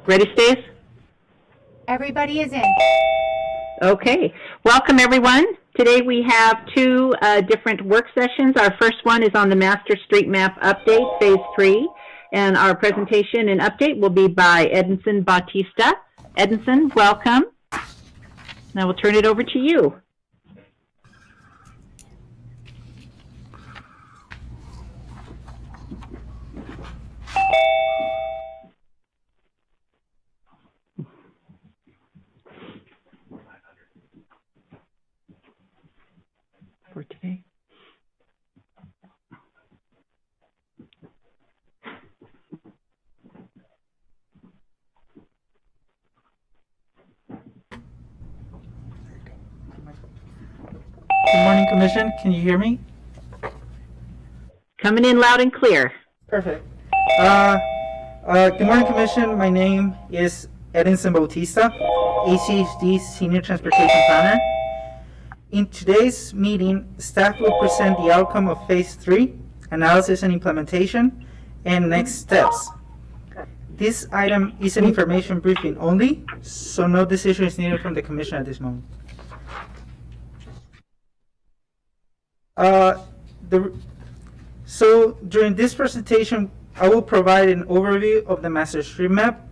Ready, Stace? Everybody is in. Okay. Welcome, everyone. Today we have two different work sessions. Our first one is on the Master Street Map Update, Phase 3. And our presentation and update will be by Edinson Bautista. Edinson, welcome. Now we'll turn it over to you. For today. Good morning, Commission. Can you hear me? Coming in loud and clear. Perfect. Good morning, Commission. My name is Edinson Bautista, ACHD Senior Transportation Planner. In today's meeting, staff will present the outcome of Phase 3, analysis and implementation, and next steps. This item is an information briefing only, so no decision is needed from the Commission at this moment. So during this presentation, I will provide an overview of the Master Street Map,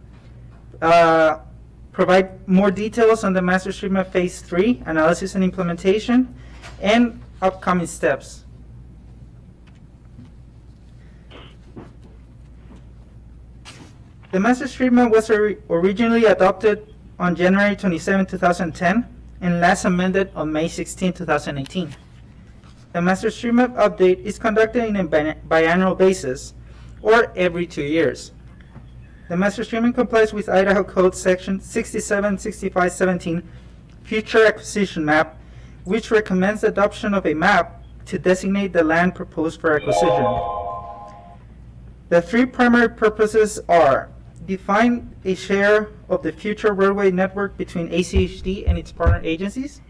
provide more details on the Master Street Map Phase 3, analysis and implementation, and upcoming steps. The Master Street Map was originally adopted on January 27, 2010, and last amended on May 16, 2018. The Master Street Map update is conducted on a biannual basis, or every 2 years. The Master Street Map complies with Idaho Code Section 676517, Future Acquisition Map, which recommends the adoption of a map to designate the land proposed for acquisition. The three primary purposes are: define a share of the future roadway network between ACHD and its partner agencies,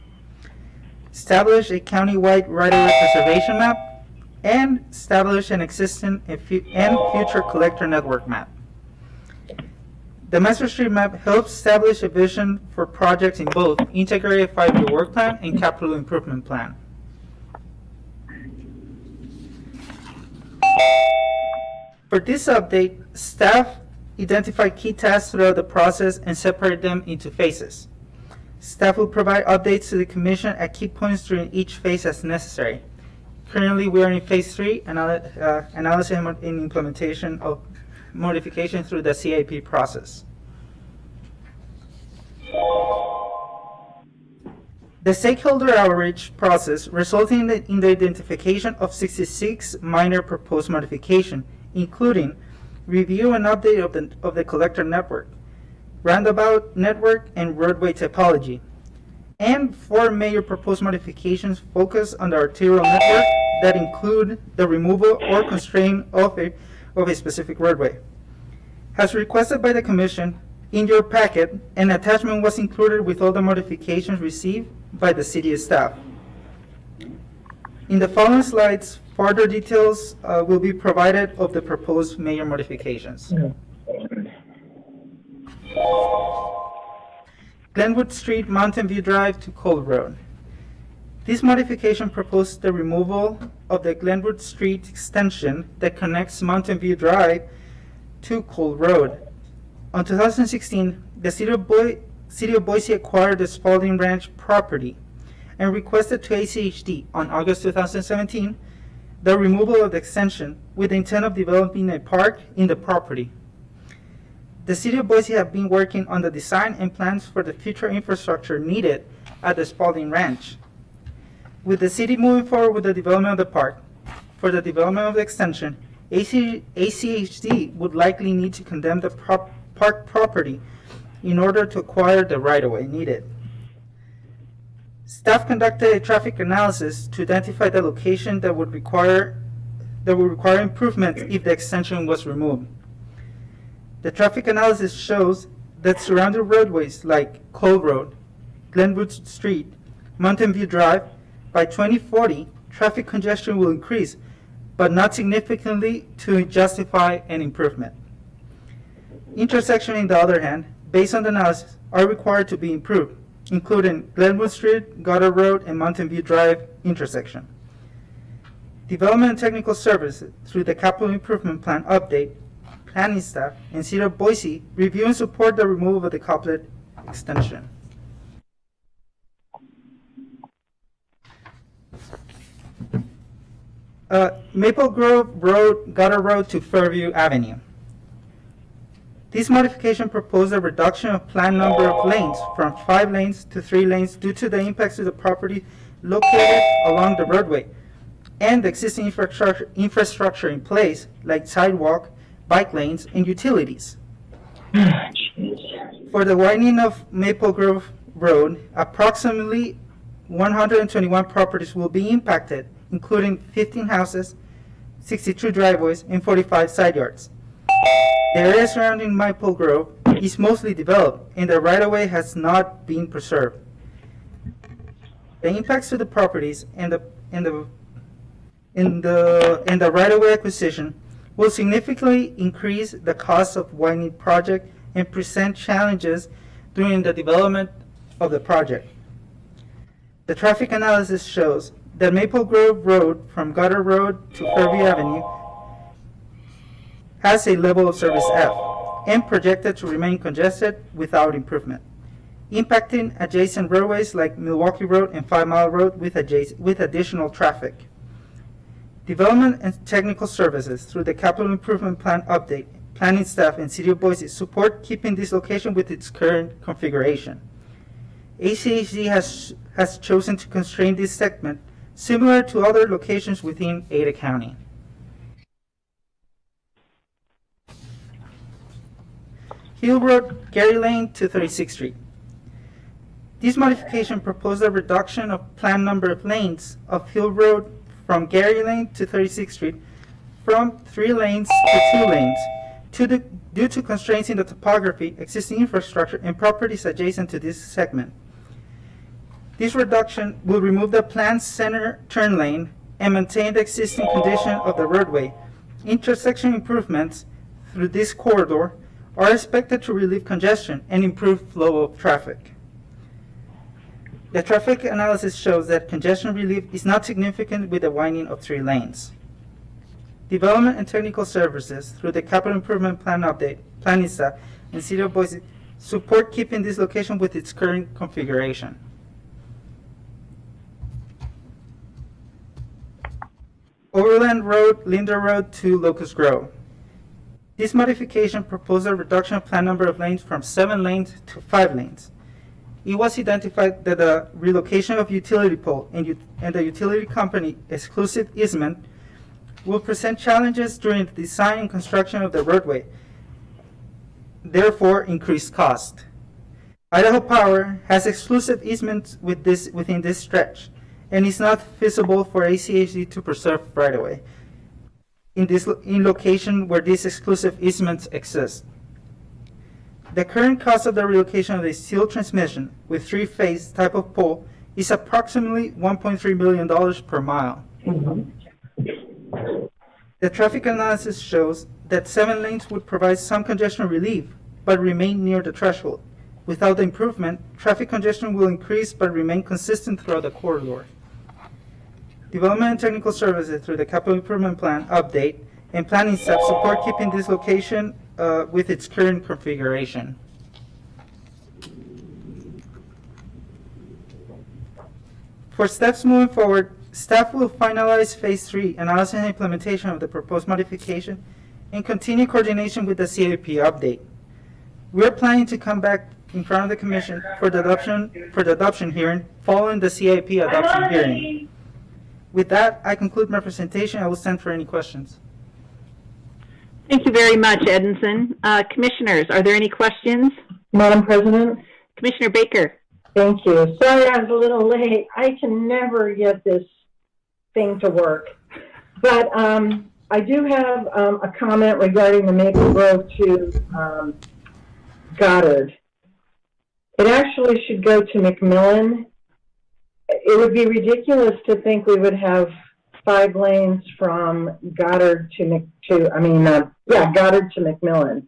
establish a county-wide right-of-way preservation map, and establish an existing and future collector network map. The Master Street Map helps establish a vision for projects in both Integrated 5-Year Work Plan and Capital Improvement Plan. For this update, staff identify key tasks throughout the process and separate them into phases. Staff will provide updates to the Commission at key points during each phase as necessary. Currently, we are in Phase 3, analysis and implementation of modification through the CIP process. The stakeholder outreach process resulted in the identification of 66 minor proposed modifications, including review and update of the collector network, roundabout network, and roadway typology, and 4 major proposed modifications focused on the arterial network that include the removal or constraint of a specific roadway. As requested by the Commission, in your packet, an attachment was included with all the modifications received by the city staff. In the following slides, further details will be provided of the proposed major modifications. Glenwood Street, Mountain View Drive to Cole Road. This modification proposed the removal of the Glenwood Street extension that connects Mountain View Drive to Cole Road. On 2016, the City of Boise acquired the Spalding Ranch property and requested to ACHD on August 2017 the removal of the extension with the intent of developing a park in the property. The City of Boise have been working on the design and plans for the future infrastructure needed at the Spalding Ranch. With the city moving forward with the development of the park, for the development of the extension, ACHD would likely need to condemn the park property in order to acquire the right-of-way needed. Staff conducted a traffic analysis to identify the location that would require improvement if the extension was removed. The traffic analysis shows that surrounding roadways like Cole Road, Glenwood Street, Mountain View Drive, by 2040, traffic congestion will increase, but not significantly to justify an improvement. Intersections, on the other hand, based on the analysis, are required to be improved, including Glenwood Street, Goddard Road, and Mountain View Drive intersection. Development and Technical Services, through the Capital Improvement Plan update, planning staff, and City of Boise, review and support the removal of the couplet extension. Maple Grove Road, Goddard Road to Fairview Avenue. This modification proposed a reduction of planned number of lanes from 5 lanes to 3 lanes due to the impacts to the property located along the roadway and the existing infrastructure in place, like sidewalk, bike lanes, and utilities. For the widening of Maple Grove Road, approximately 121 properties will be impacted, including 15 houses, 62 driveways, and 45 side yards. The area surrounding Maple Grove is mostly developed, and the right-of-way has not been preserved. The impacts to the properties and the right-of-way acquisition will significantly increase the cost of widening project and present challenges during the development of the project. The traffic analysis shows that Maple Grove Road from Goddard Road to Fairview Avenue has a level of service F and projected to remain congested without improvement, impacting adjacent roadways like Milwaukee Road and 5 Mile Road with additional traffic. Development and Technical Services, through the Capital Improvement Plan update, planning staff, and City of Boise, support keeping this location with its current configuration. ACHD has chosen to constrain this segment similar to other locations within Ada County. Hill Road, Gary Lane to 36th Street. This modification proposed a reduction of planned number of lanes of Hill Road from Gary Lane to 36th Street from 3 lanes to 2 lanes due to constraints in the topography, existing infrastructure, and properties adjacent to this segment. This reduction will remove the planned center turn lane and maintain the existing condition of the roadway. Intersection improvements through this corridor are expected to relieve congestion and improve flow of traffic. The traffic analysis shows that congestion relief is not significant with the widening of 3 lanes. Development and Technical Services, through the Capital Improvement Plan update, planning staff, and City of Boise, support keeping this location with its current configuration. Overland Road, Linder Road to Locust Grove. This modification proposed a reduction of planned number of lanes from 7 lanes to 5 lanes. It was identified that the relocation of utility pole and the utility company exclusive easement will present challenges during the design and construction of the roadway, therefore increased cost. Idaho Power has exclusive easements within this stretch, and it's not feasible for ACHD to preserve right-of-way in location where these exclusive easements exist. The current cost of the relocation of the steel transmission with 3-phase type of pole is approximately $1.3 million per mile. The traffic analysis shows that 7 lanes would provide some congestion relief, but remain near the threshold. Without the improvement, traffic congestion will increase but remain consistent throughout the corridor. Development and Technical Services, through the Capital Improvement Plan update and planning staff, support keeping this location with its current configuration. For steps moving forward, staff will finalize Phase 3 analysis and implementation of the proposed modification and continue coordination with the CIP update. We are planning to come back in front of the Commission for the adoption hearing following the CIP adoption hearing. With that, I conclude my presentation. I will stand for any questions. Thank you very much, Edinson. Commissioners, are there any questions? Madam President? Commissioner Baker. Thank you. Sorry I was a little late. I can never get this thing to work. But I do have a comment regarding the Maple Grove to Goddard. It actually should go to McMillan. It would be ridiculous to think we would have 5 lanes from Goddard to Goddard to McMillan.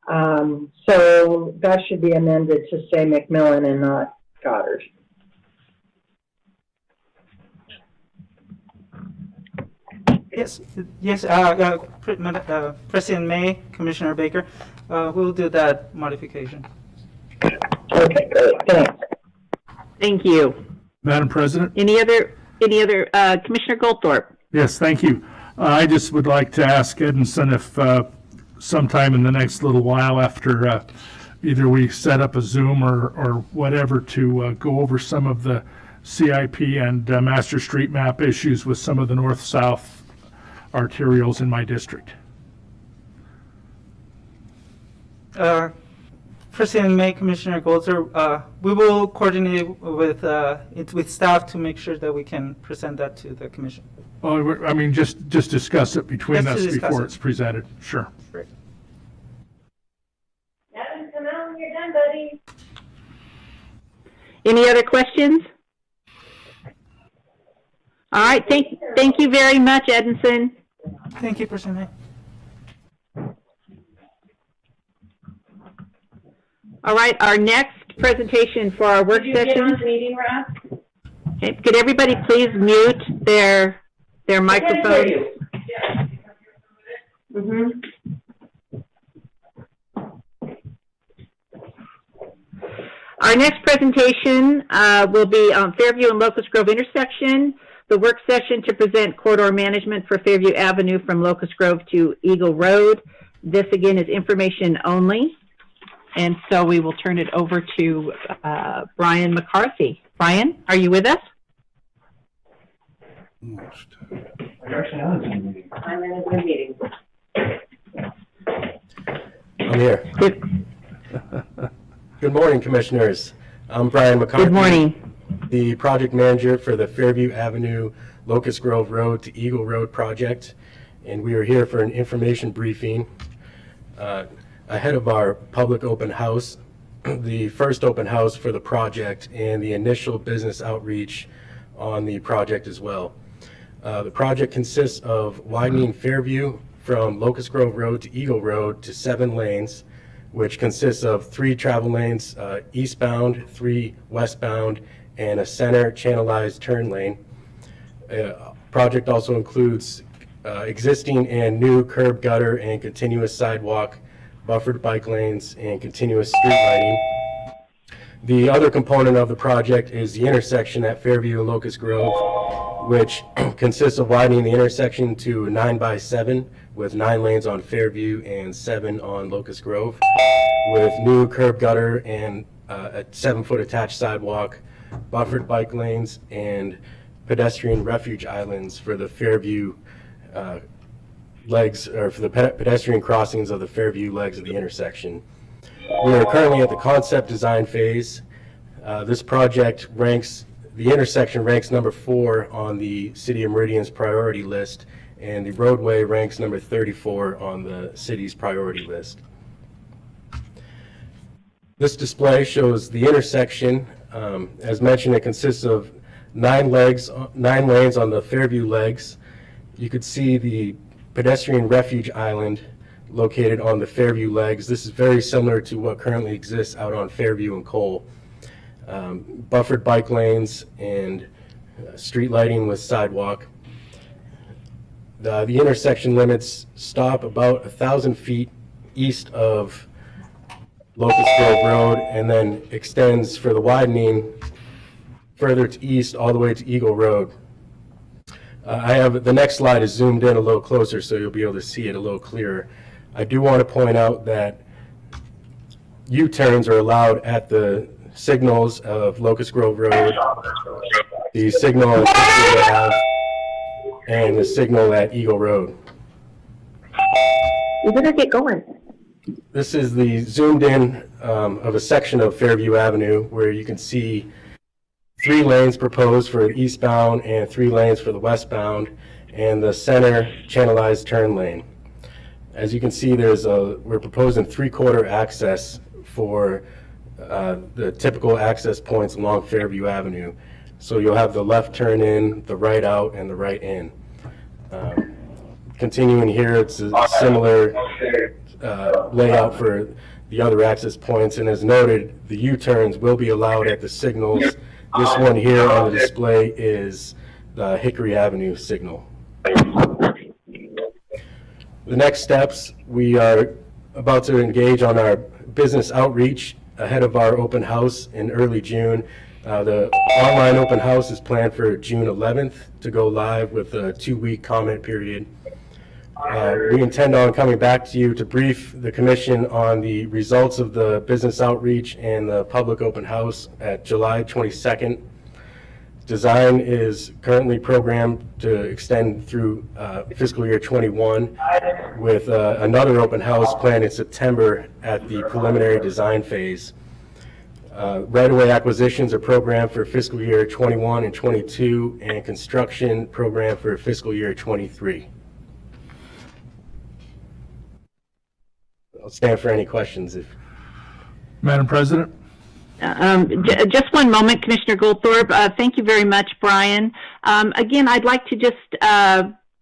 So that should be amended to say McMillan and not Goddard. Yes, yes, President May, Commissioner Baker, we'll do that modification. Okay, great, thanks. Thank you. Madam President? Any other, Commissioner Goldthorpe? Yes, thank you. I just would like to ask Edmondson if sometime in the next little while after either we set up a Zoom or whatever to go over some of the CIP and master street map issues with some of the north-south arterials in my district. President May, Commissioner Goldthorpe, we will coordinate with staff to make sure that we can present that to the commission. Well, I mean, just discuss it between Just to us discuss before it. it's presented. Sure. Great. Evan, come out when you're done, buddy. Any other questions? All right, thank you very much, Edmondson. Thank you, President May. All right, our next presentation for our work session. Meeting, Ross? Okay, could everybody please mute their microphones? Our next presentation will be on Fairview and Locust Grove intersection, the work session to present corridor management for Fairview Avenue from Locust Grove to Eagle Road. This again is information only, and so we will turn it over to Brian McCarthy. Brian, are you with us? I'm in a good meeting. I'm here. Good morning, Commissioners. I'm Brian McCarthy. Good morning. The project manager for the Fairview Avenue, Locust Grove Road to Eagle Road project, and we are here for an information briefing ahead of our public open house, the first open house for the project, and the initial business outreach on the project as well. The project consists of widening Fairview from Locust Grove Road to Eagle Road to 7 lanes, which consists of 3 travel lanes eastbound, 3 westbound, and a center channelized turn lane. Project also includes existing and new curb gutter and continuous sidewalk, buffered bike lanes, and continuous street lighting. The other component of the project is the intersection at Fairview and Locust Grove, which consists of widening the intersection to 9x7 with 9 lanes on Fairview and 7 on Locust Grove, with new curb gutter and a 7-foot attached sidewalk, buffered bike lanes, and pedestrian refuge islands for the Fairview legs, or for the pedestrian crossings of the Fairview legs of the intersection. We are currently at the concept design phase. This project the intersection ranks number 4 on the City of Meridian's priority list, and the roadway ranks number 34 on the city's priority list. This display shows the intersection. As mentioned, it consists of 9 lanes on the Fairview legs. You could see the pedestrian refuge island located on the Fairview legs. This is very similar to what currently exists out on Fairview and Cole. Buffered bike lanes and street lighting with sidewalk. The intersection limits stop about 1,000 feet east of Locust Grove Road and then extends for the widening further to east all the way to Eagle Road. The next slide is zoomed in a little closer so you'll be able to see it a little clearer. I do want to point out that U-turns are allowed at the signals of Locust Grove Road, the signal at Fairview Ave, and the signal at Eagle Road. You better get going. This is the zoomed in of a section of Fairview Avenue where you can see 3 lanes proposed for the eastbound and 3 lanes for the westbound, and the center channelized turn lane. As you can see, we're proposing 3/4 access for the typical access points along Fairview Avenue. So you'll have the left turn in, the right out, and the right in. Continuing here, it's a similar layout for the other access points, and as noted, the U-turns will be allowed at the signals. This one here on the display is the Hickory Avenue signal. The next steps, we are about to engage on our business outreach ahead of our open house in early June. The online open house is planned for June 11th to go live with a 2-week comment period. We intend on coming back to you to brief the commission on the results of the business outreach and the public open house at July 22nd. Design is currently programmed to extend through fiscal year 21 with another open house planned in September at the preliminary design phase. Right-of-way acquisitions are programmed for fiscal year 21 and 22, and construction programmed for fiscal year 23. I'll stand for any questions. Madam President? Just one moment, Commissioner Goldthorpe. Thank you very much, Brian. Again, I'd like to just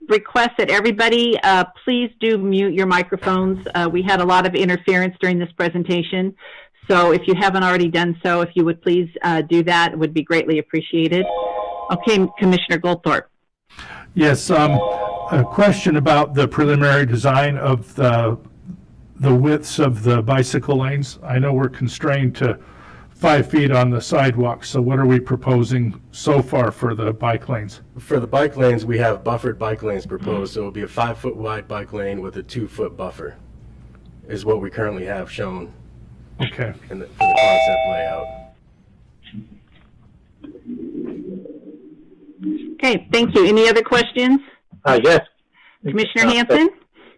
request that everybody please do mute your microphones. We had a lot of interference during this presentation, so if you haven't already done so, if you would please do that, it would be greatly appreciated. Okay, Commissioner Goldthorpe. Yes, a question about the preliminary design of the widths of the bicycle lanes. I know we're constrained to 5 feet on the sidewalk, so what are we proposing so far for the bike lanes? For the bike lanes, we have buffered bike lanes proposed, so it'll be a 5-foot wide bike lane with a 2-foot buffer, is what we currently have shown Okay. for the concept layout. Okay, thank you. Any other questions? Yes. Commissioner Hanson?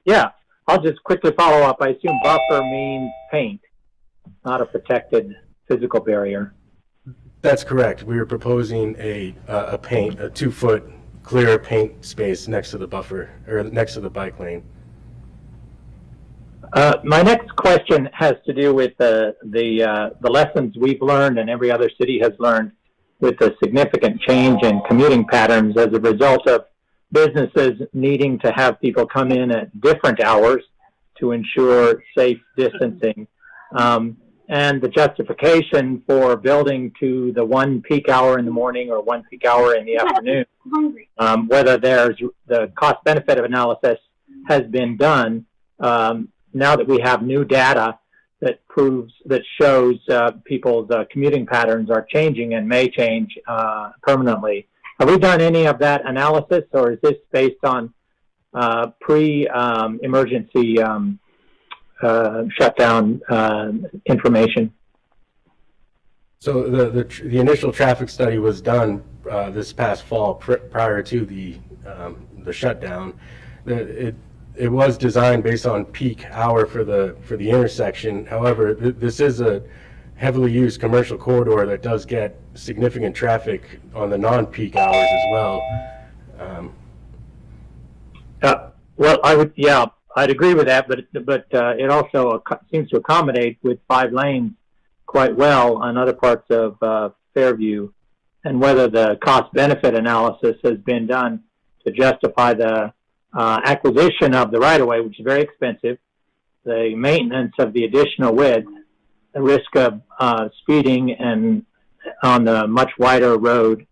Yeah, I'll just quickly follow up. I assume buffer means paint, not a protected physical barrier. That's correct. We were proposing a 2-foot clear paint space next to the buffer, or next to the bike lane. My next question has to do with the lessons we've learned and every other city has learned with the significant change in commuting patterns as a result of businesses needing to have people come in at different hours to ensure safe distancing. And the justification for building to the one peak hour in the morning or one peak hour in the afternoon, whether there's the cost-benefit of analysis has been done, now that we have new data that shows people's commuting patterns are changing and may change permanently. Have we done any of that analysis, or is this based on pre-emergency shutdown information? So the initial traffic study was done this past fall prior to the shutdown. It was designed based on peak hour for the intersection. However, this is a heavily used commercial corridor that does get significant traffic on the non-peak hours as well. Well, I'd agree with that, but it also seems to accommodate with 5 lanes quite well on other parts of Fairview, and whether the cost-benefit analysis has been done to justify the acquisition of the right-of-way, which is very expensive, the maintenance of the additional width, the risk of speeding and on the much wider road,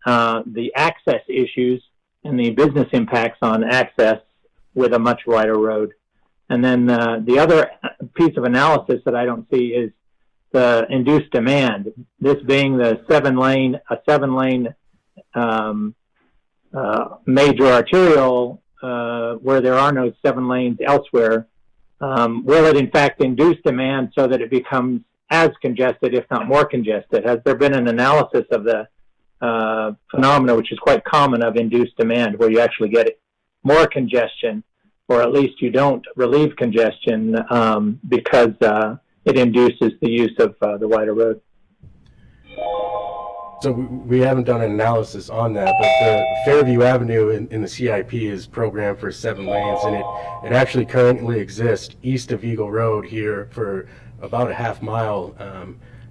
the access issues and the business impacts on access with a much wider road. And then the other piece of analysis that I don't see is the induced demand. This being the 7-lane major arterial where there are no 7 lanes elsewhere. Will it in fact induce demand so that it becomes as congested, if not more congested? Has there been an analysis of the phenomena, which is quite common, of induced demand, where you actually get more congestion, or at least you don't relieve congestion because it induces the use of the wider road? So we haven't done an analysis on that, but the Fairview Avenue in the CIP is programmed for 7 lanes, and it actually currently exists east of Eagle Road here for about a half mile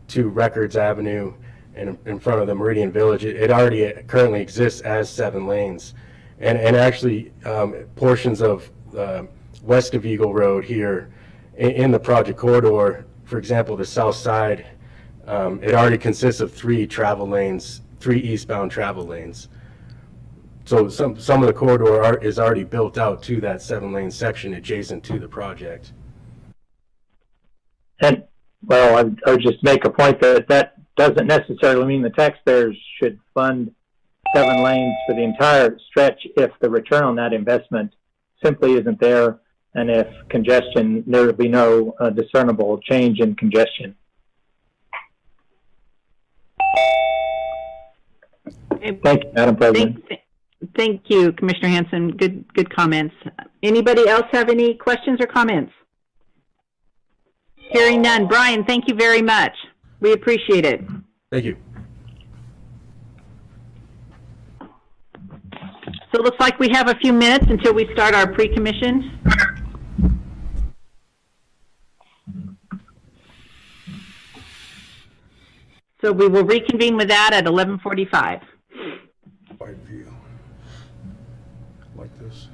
to Records Avenue and in front of the Meridian Village. It already currently exists as 7 lanes, and actually portions of west of Eagle Road here in the project corridor. For example, the south side, it already consists of 3 travel lanes, 3 eastbound travel lanes. So some of the corridor is already built out to that 7-lane section adjacent to the project. And, well, I would just make a point that that doesn't necessarily mean the taxpayers should fund 7 lanes for the entire stretch if the return on that investment simply isn't there, and if congestion, there will be no discernible change in congestion. Thank you, Madam President. Thank you, Commissioner Hanson. Good comments. Anybody else have any questions or comments? Hearing none. Brian, thank you very much. We appreciate it. Thank you. So it looks like we have a few minutes until we start our pre-commission. So we will reconvene with that at 11:45. Wide view. Like this.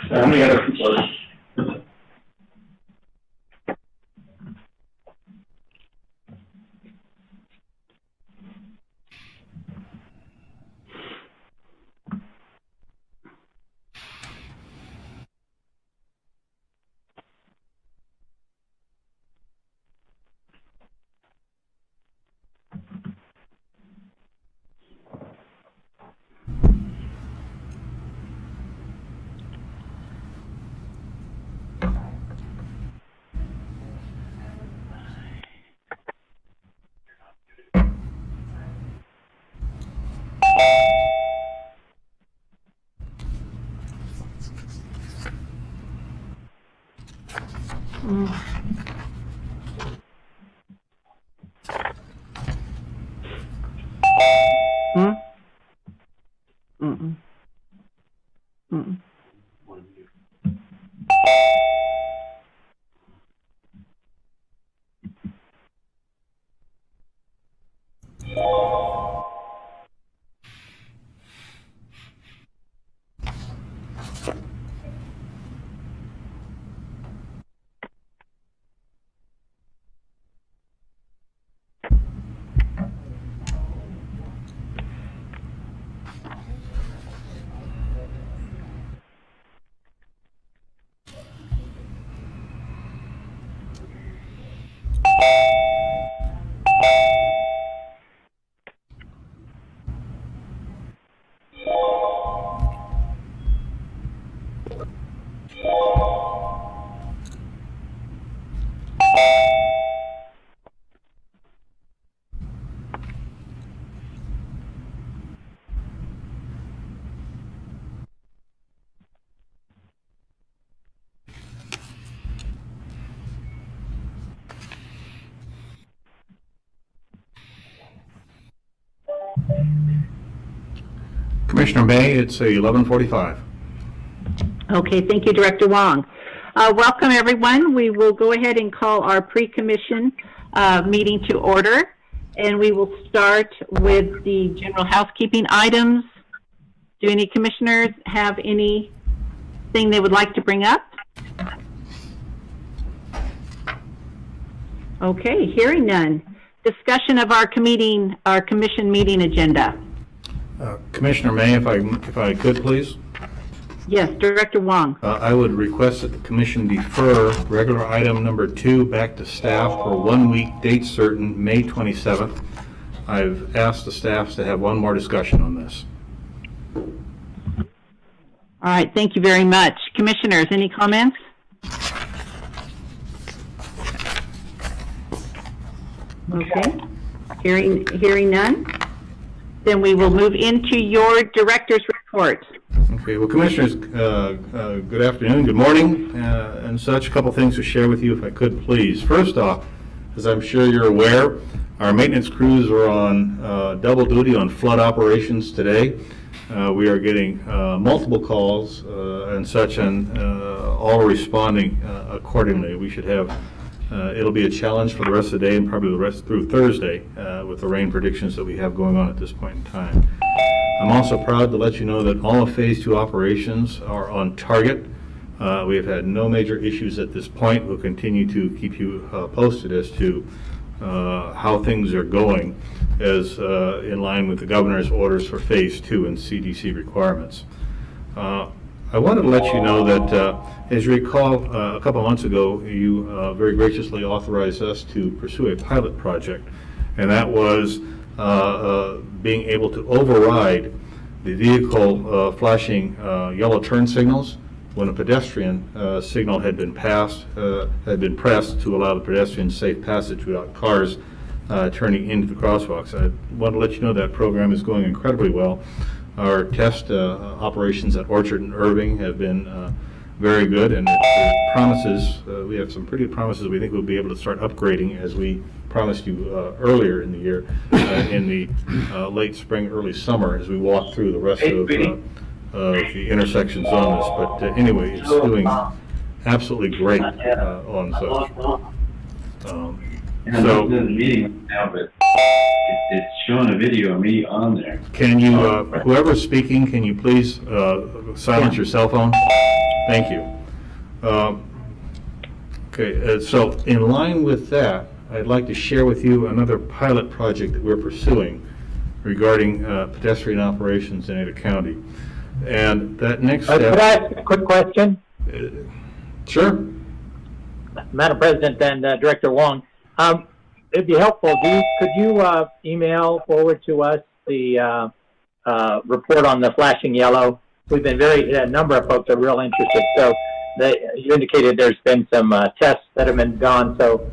How many other people are? Hmm? Mm-mm. Mm-mm. Commissioner May, it's 11:45. Okay, thank you, Director Wong. Welcome, everyone. We will go ahead and call our pre-commission meeting to order, and we will start with the general housekeeping items. Do any commissioners have anything they would like to bring up? Okay, hearing none. Discussion of our commission meeting agenda. Commissioner May, if I could, please. Yes, Director Wong. I would request that the commission defer regular item number 2 back to staff for 1 week, date certain, May 27th. I've asked the staffs to have one more discussion on this. All right, thank you very much. Commissioners, any comments? Okay, hearing none. Then we will move into your director's report. Okay, well, Commissioners, good afternoon, good morning, and such. A couple things to share with you, if I could, please. First off, as I'm sure you're aware, our maintenance crews are on double duty on flood operations today. We are getting multiple calls and such, and all responding accordingly. We should have, it'll be a challenge for the rest of the day and probably the rest through Thursday with the rain predictions that we have going on at this point in time. I'm also proud to let you know that all of Phase 2 operations are on target. We have had no major issues at this point. We'll continue to keep you posted as to how things are going as in line with the governor's orders for Phase 2 and CDC requirements. I wanted to let you know that, as you recall, a couple months ago, you very graciously authorized us to pursue a pilot project, and that was being able to override the vehicle flashing yellow turn signals when a pedestrian signal had been pressed to allow the pedestrian safe passage without cars turning into the crosswalks. I want to let you know that program is going incredibly well. Our test operations at Orchard and Irving have been very good, and it promises, we have some pretty good promises. We think we'll be able to start upgrading, as we promised you earlier in the year, in the late spring, early summer, as we walk through the rest of the intersections on this. But anyway, it's doing absolutely great on such. And I'm listening to the meeting now, but it's showing a video of me on there. Can you, whoever's speaking, can you please silence your cell phone? Thank you. Okay, so in line with that, I'd like to share with you another pilot project that we're pursuing regarding pedestrian operations in Ada County. And that next step... Could I ask a quick question? Sure. Madam President and Director Wong, it'd be helpful. Could you email forward to us the report on the flashing yellow? We've been a number of folks are real interested. So you indicated there's been some tests that have been done. So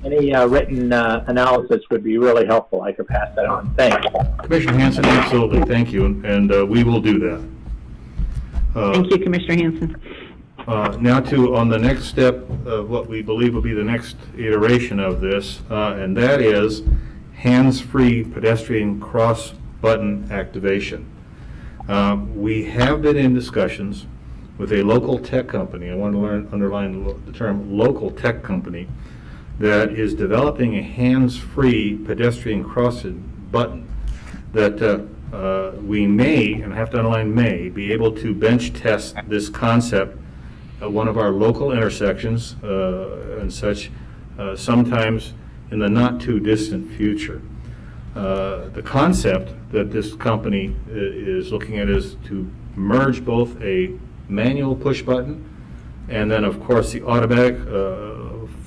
any written analysis would be really helpful. I could pass that on. Thanks. Commissioner Hanson, absolutely. Thank you. And we will do that. Thank you, Commissioner Hanson. Now on the next step of what we believe will be the next iteration of this, and that is hands-free pedestrian cross button activation. We have been in discussions with a local tech company. I want to underline the term local tech company that is developing a hands-free pedestrian crossing button that we may, and I have to underline may, be able to bench test this concept at one of our local intersections and such, sometimes in the not too distant future. The concept that this company is looking at is to merge both a manual push button and then, of course, the automatic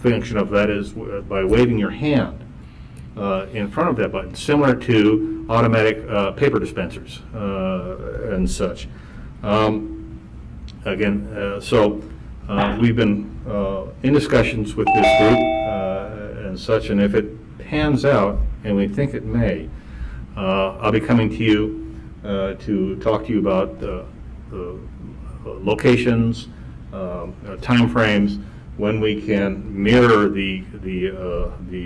function of that is by waving your hand in front of that button, similar to automatic paper dispensers and such. We've been in discussions with this group and such, and if it pans out, and we think it may, I'll be coming to you to talk to you about the locations, time frames, when we can mirror the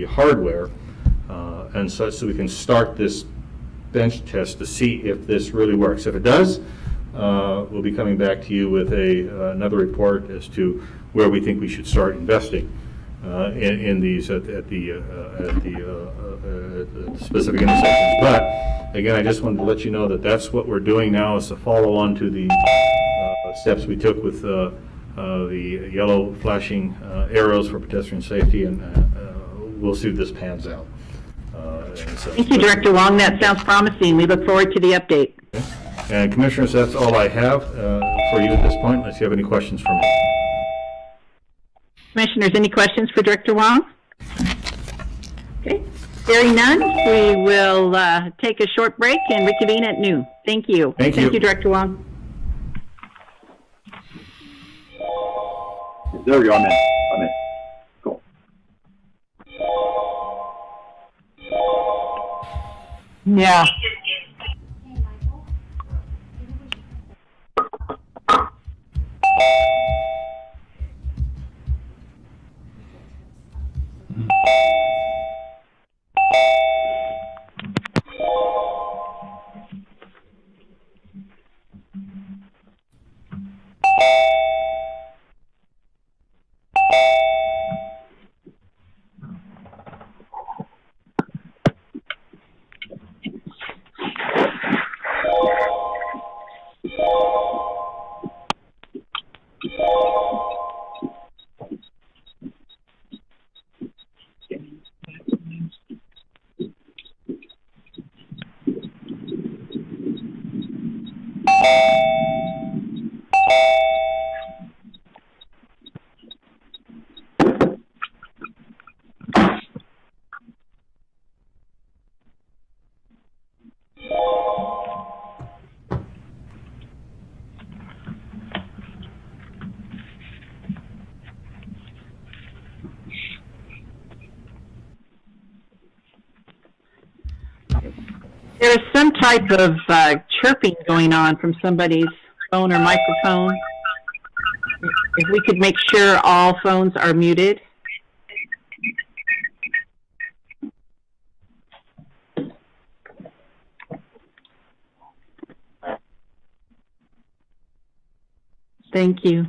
hardware and such, so we can start this bench test to see if this really works. If it does, we'll be coming back to you with another report as to where we think we should start investing in these at the specific intersections. But again, I just wanted to let you know that that's what we're doing now, is to follow on to the steps we took with the yellow flashing arrows for pedestrian safety, and we'll see if this pans out. Thank you, Director Wong. That sounds promising. We look forward to the update. Okay. And Commissioners, that's all I have for you at this point, unless you have any questions for me. Commissioners, any questions for Director Wong? Okay. Hearing none, we will take a short break and reconvene at noon. Thank you. Thank you. Thank you, Director Wong. There we go, I'm in. Cool. Yeah. There's some type of chirping going on from somebody's phone or microphone. If we could make sure all phones are muted. Thank you.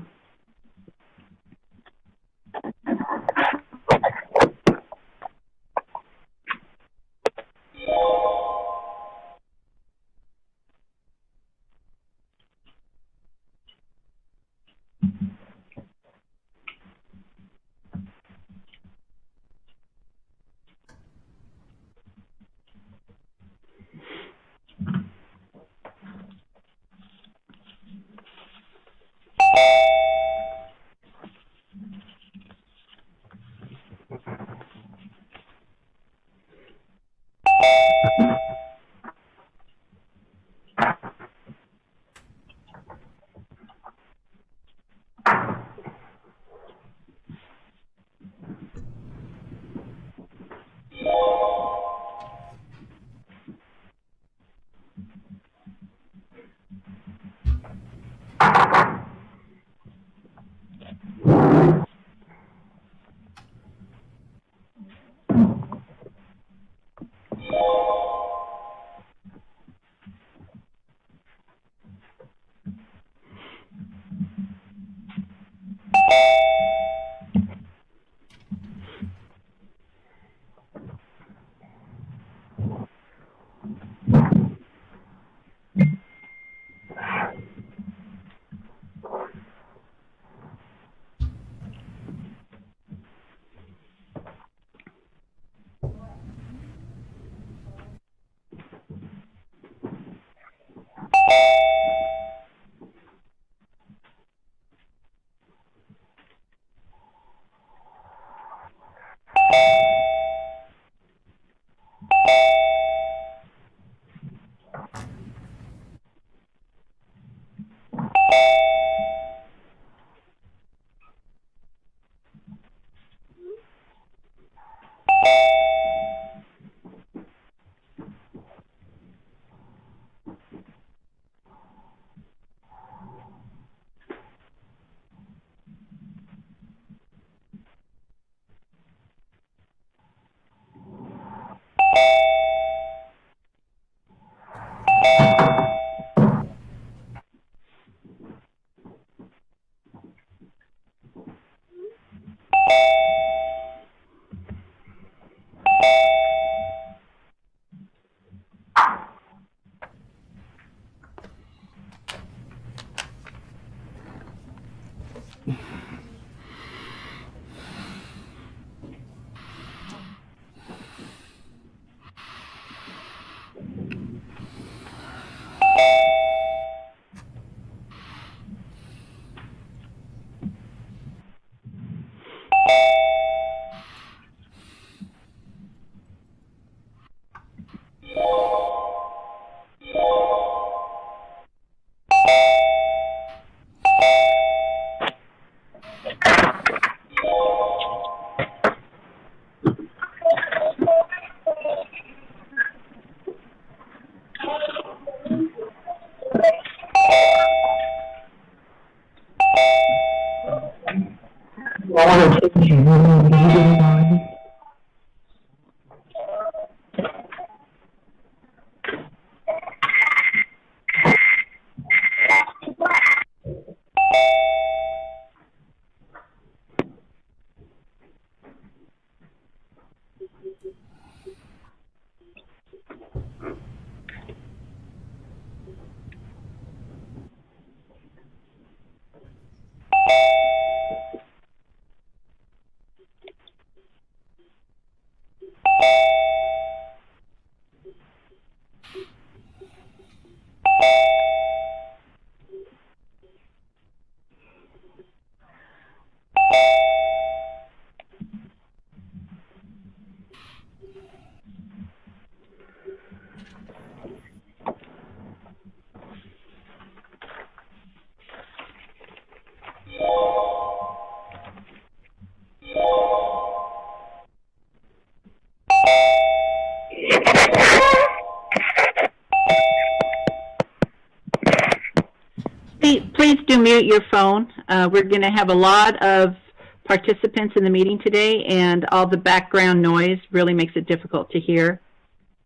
Please do mute your phone. We're going to have a lot of participants in the meeting today, and all the background noise really makes it difficult to hear.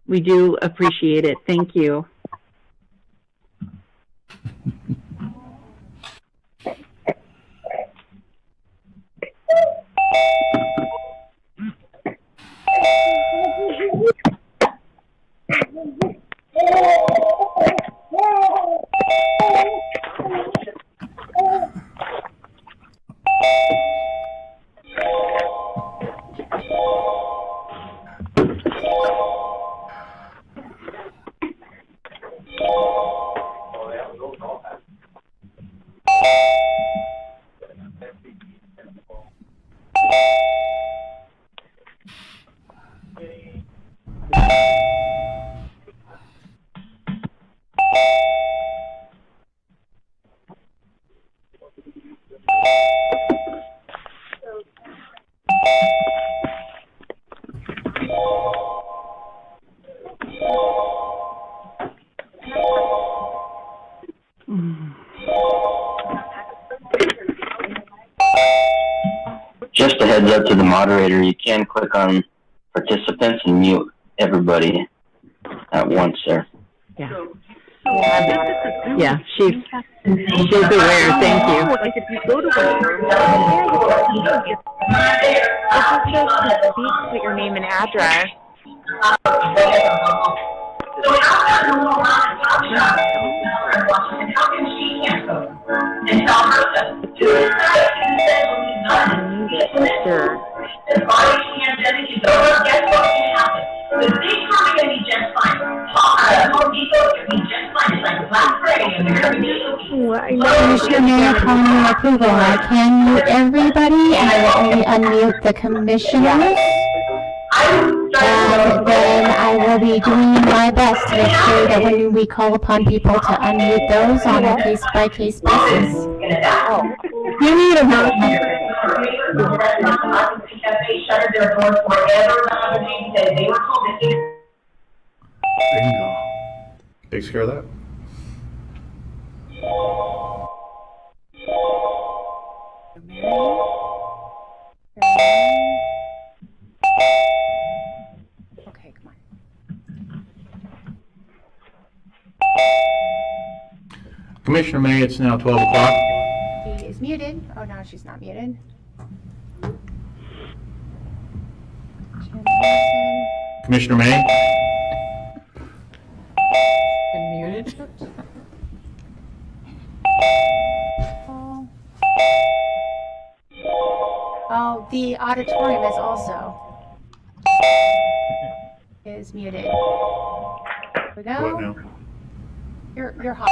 We do appreciate it. Thank you. Just a heads up to the moderator, you can click on participants and mute everybody at once there. Yeah. Yeah, she's aware. Thank you. Like if you go to a room, just speak, put your name and address. Sure. Commissioner May, upon your approval, I can mute everybody and I will only unmute the commissioners. And then I will be doing my best to make sure that when we call upon people to unmute those on a case-by-case basis. You need a motion. Bingo. Takes care of that. Okay, come on. Commissioner May, it's now 12 o'clock. She is muted. Oh, no, she's not muted. Jim Wilson. Commissioner May? Oh, the auditorium is also muted. Here we go. What now? You're hot.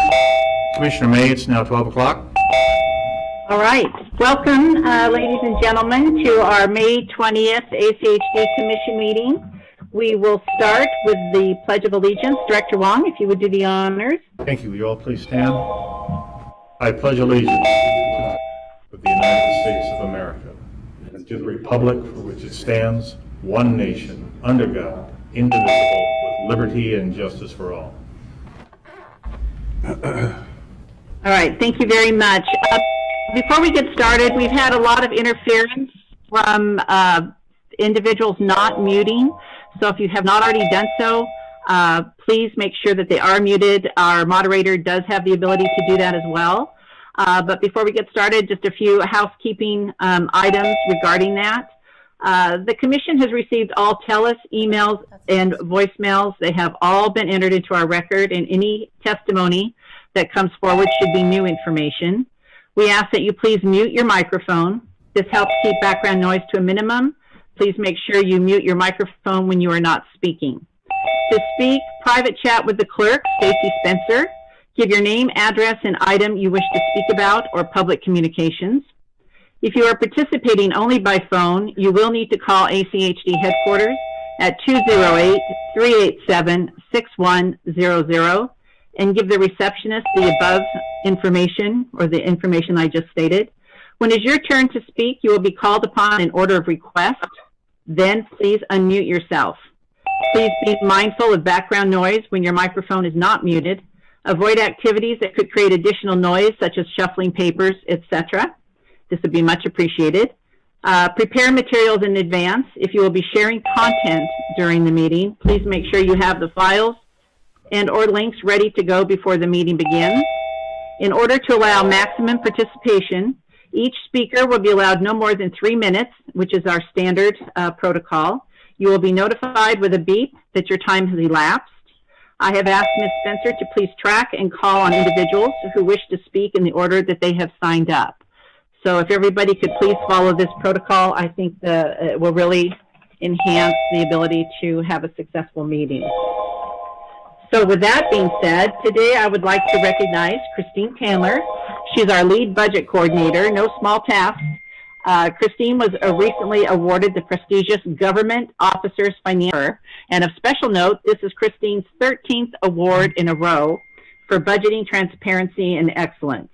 Commissioner May, it's now 12 o'clock. All right. Welcome, ladies and gentlemen, to our May 20th ACHD Commission meeting. We will start with the Pledge of Allegiance. Director Wong, if you would do the honors. Thank you. Will you all please stand? I pledge allegiance to the United States of America and to the republic for which it stands, one nation, under God, indivisible, with liberty and justice for all. All right. Thank you very much. Before we get started, we've had a lot of interference from individuals not muting. So if you have not already done so, please make sure that they are muted. Our moderator does have the ability to do that as well. But before we get started, just a few housekeeping items regarding that. The Commission has received all TELUS emails and voicemails. They have all been entered into our record, and any testimony that comes forward should be new information. We ask that you please mute your microphone. This helps keep background noise to a minimum. Please make sure you mute your microphone when you are not speaking. To speak, private chat with the clerk, Stacy Spencer. Give your name, address, and item you wish to speak about, or public communications. If you are participating only by phone, you will need to call ACHD headquarters at 208-387-6100 and give the receptionist the above information, or the information I just stated. When it's your turn to speak, you will be called upon in order of request. Then please unmute yourself. Please be mindful of background noise when your microphone is not muted. Avoid activities that could create additional noise, such as shuffling papers, etc. This would be much appreciated. Prepare materials in advance. If you will be sharing content during the meeting, please make sure you have the files and or links ready to go before the meeting begins. In order to allow maximum participation, each speaker will be allowed no more than 3 minutes, which is our standard protocol. You will be notified with a beep that your time has elapsed. I have asked Ms. Spencer to please track and call on individuals who wish to speak in the order that they have signed up. So if everybody could please follow this protocol, I think it will really enhance the ability to have a successful meeting. So with that being said, today I would like to recognize Christine Candler. She's our lead budget coordinator, no small task. Christine was recently awarded the prestigious Government Officers Financial. And of special note, this is Christine's 13th award in a row for budgeting transparency and excellence.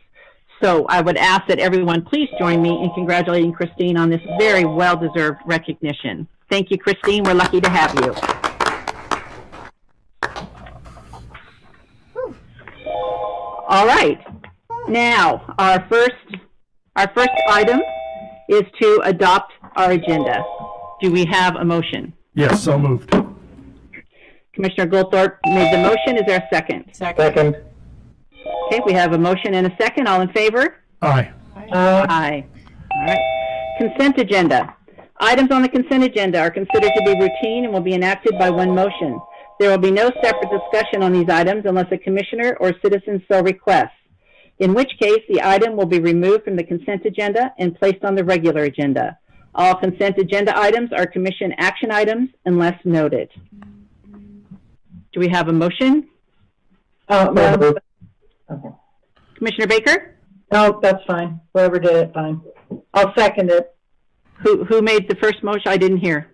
So I would ask that everyone please join me in congratulating Christine on this very well-deserved recognition. Thank you, Christine. We're lucky to have you. All right. Now, our first item is to adopt our agenda. Do we have a motion? Yes, so moved. Commissioner Goldthorpe made the motion. Is there a second? Second. Okay, we have a motion and a second. All in favor? Aye. Aye. All right. Consent agenda. Items on the consent agenda are considered to be routine and will be enacted by one motion. There will be no separate discussion on these items unless a commissioner or citizen so requests, in which case the item will be removed from the consent agenda and placed on the regular agenda. All consent agenda items are commission action items unless noted. Do we have a motion? Okay. Commissioner Baker? No, that's fine. Whoever did it, fine. I'll second it. Who made the first motion? I didn't hear.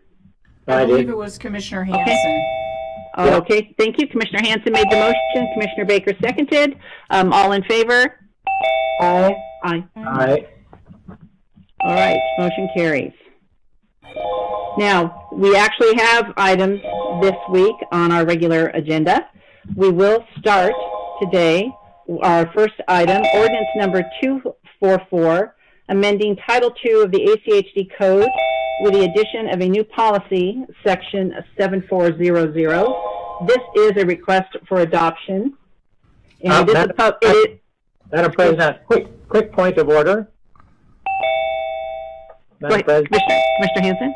I believe did. it was Commissioner Hanson. Oh, okay, thank you. Commissioner Hanson made the motion. Commissioner Baker seconded. All in favor? Aye. Aye. Aye. All right, motion carries. Now, we actually have items this week on our regular agenda. We will start today, our first item, ordinance number 244, amending Title II of the ACHD Code with the addition of a new policy, section 7400. This is a request for adoption. And it is Madam President, quick point of order. Madam President, Commissioner Hanson?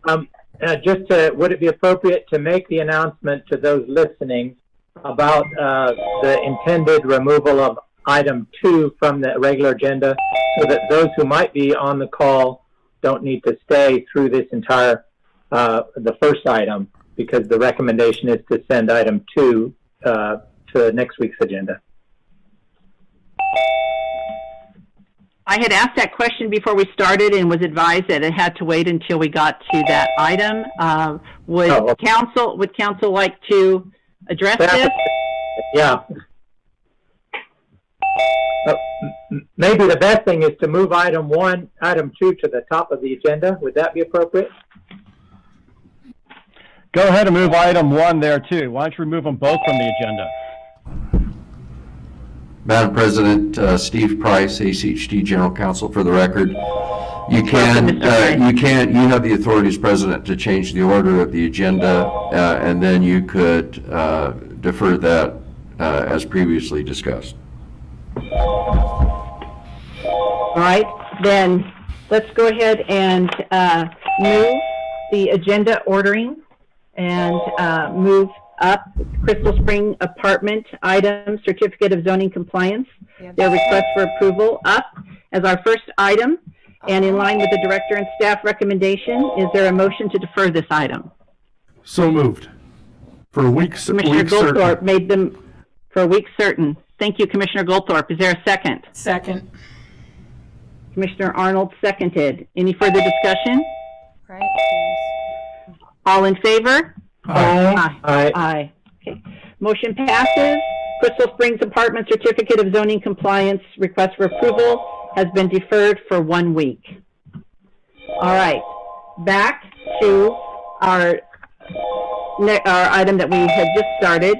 would it be appropriate to make the announcement to those listening about the intended removal of item 2 from the regular agenda, so that those who might be on the call don't need to stay through this entire, the first item, because the recommendation is to send item 2 to next week's agenda. I had asked that question before we started and was advised that it had to wait until we got to that item. Would council like to address this? Yeah. Maybe the best thing is to move item 2 to the top of the agenda. Would that be appropriate? Go ahead and move item 1 there too. Why don't you remove them both from the agenda? Madam President, Steve Price, ACHD General Counsel, for the record. You have the authority as president to change the order of the agenda, and then you could defer that as previously discussed. All right, then let's go ahead and move the agenda ordering and move up Crystal Spring Apartment item, Certificate of Zoning Compliance, their request for approval up as our first item, and in line with the director and staff recommendation. Is there a motion to defer this item? So moved. For a week certain. Commissioner Goldthorpe made them for a week certain. Thank you, Commissioner Goldthorpe. Is there a second? Second. Commissioner Arnold seconded. Any further discussion? Right, James. All in favor? Aye. Aye. Okay. Motion passes. Crystal Springs Apartment Certificate of Zoning Compliance request for approval has been deferred for 1 week. All right. Back to our item that we had just started.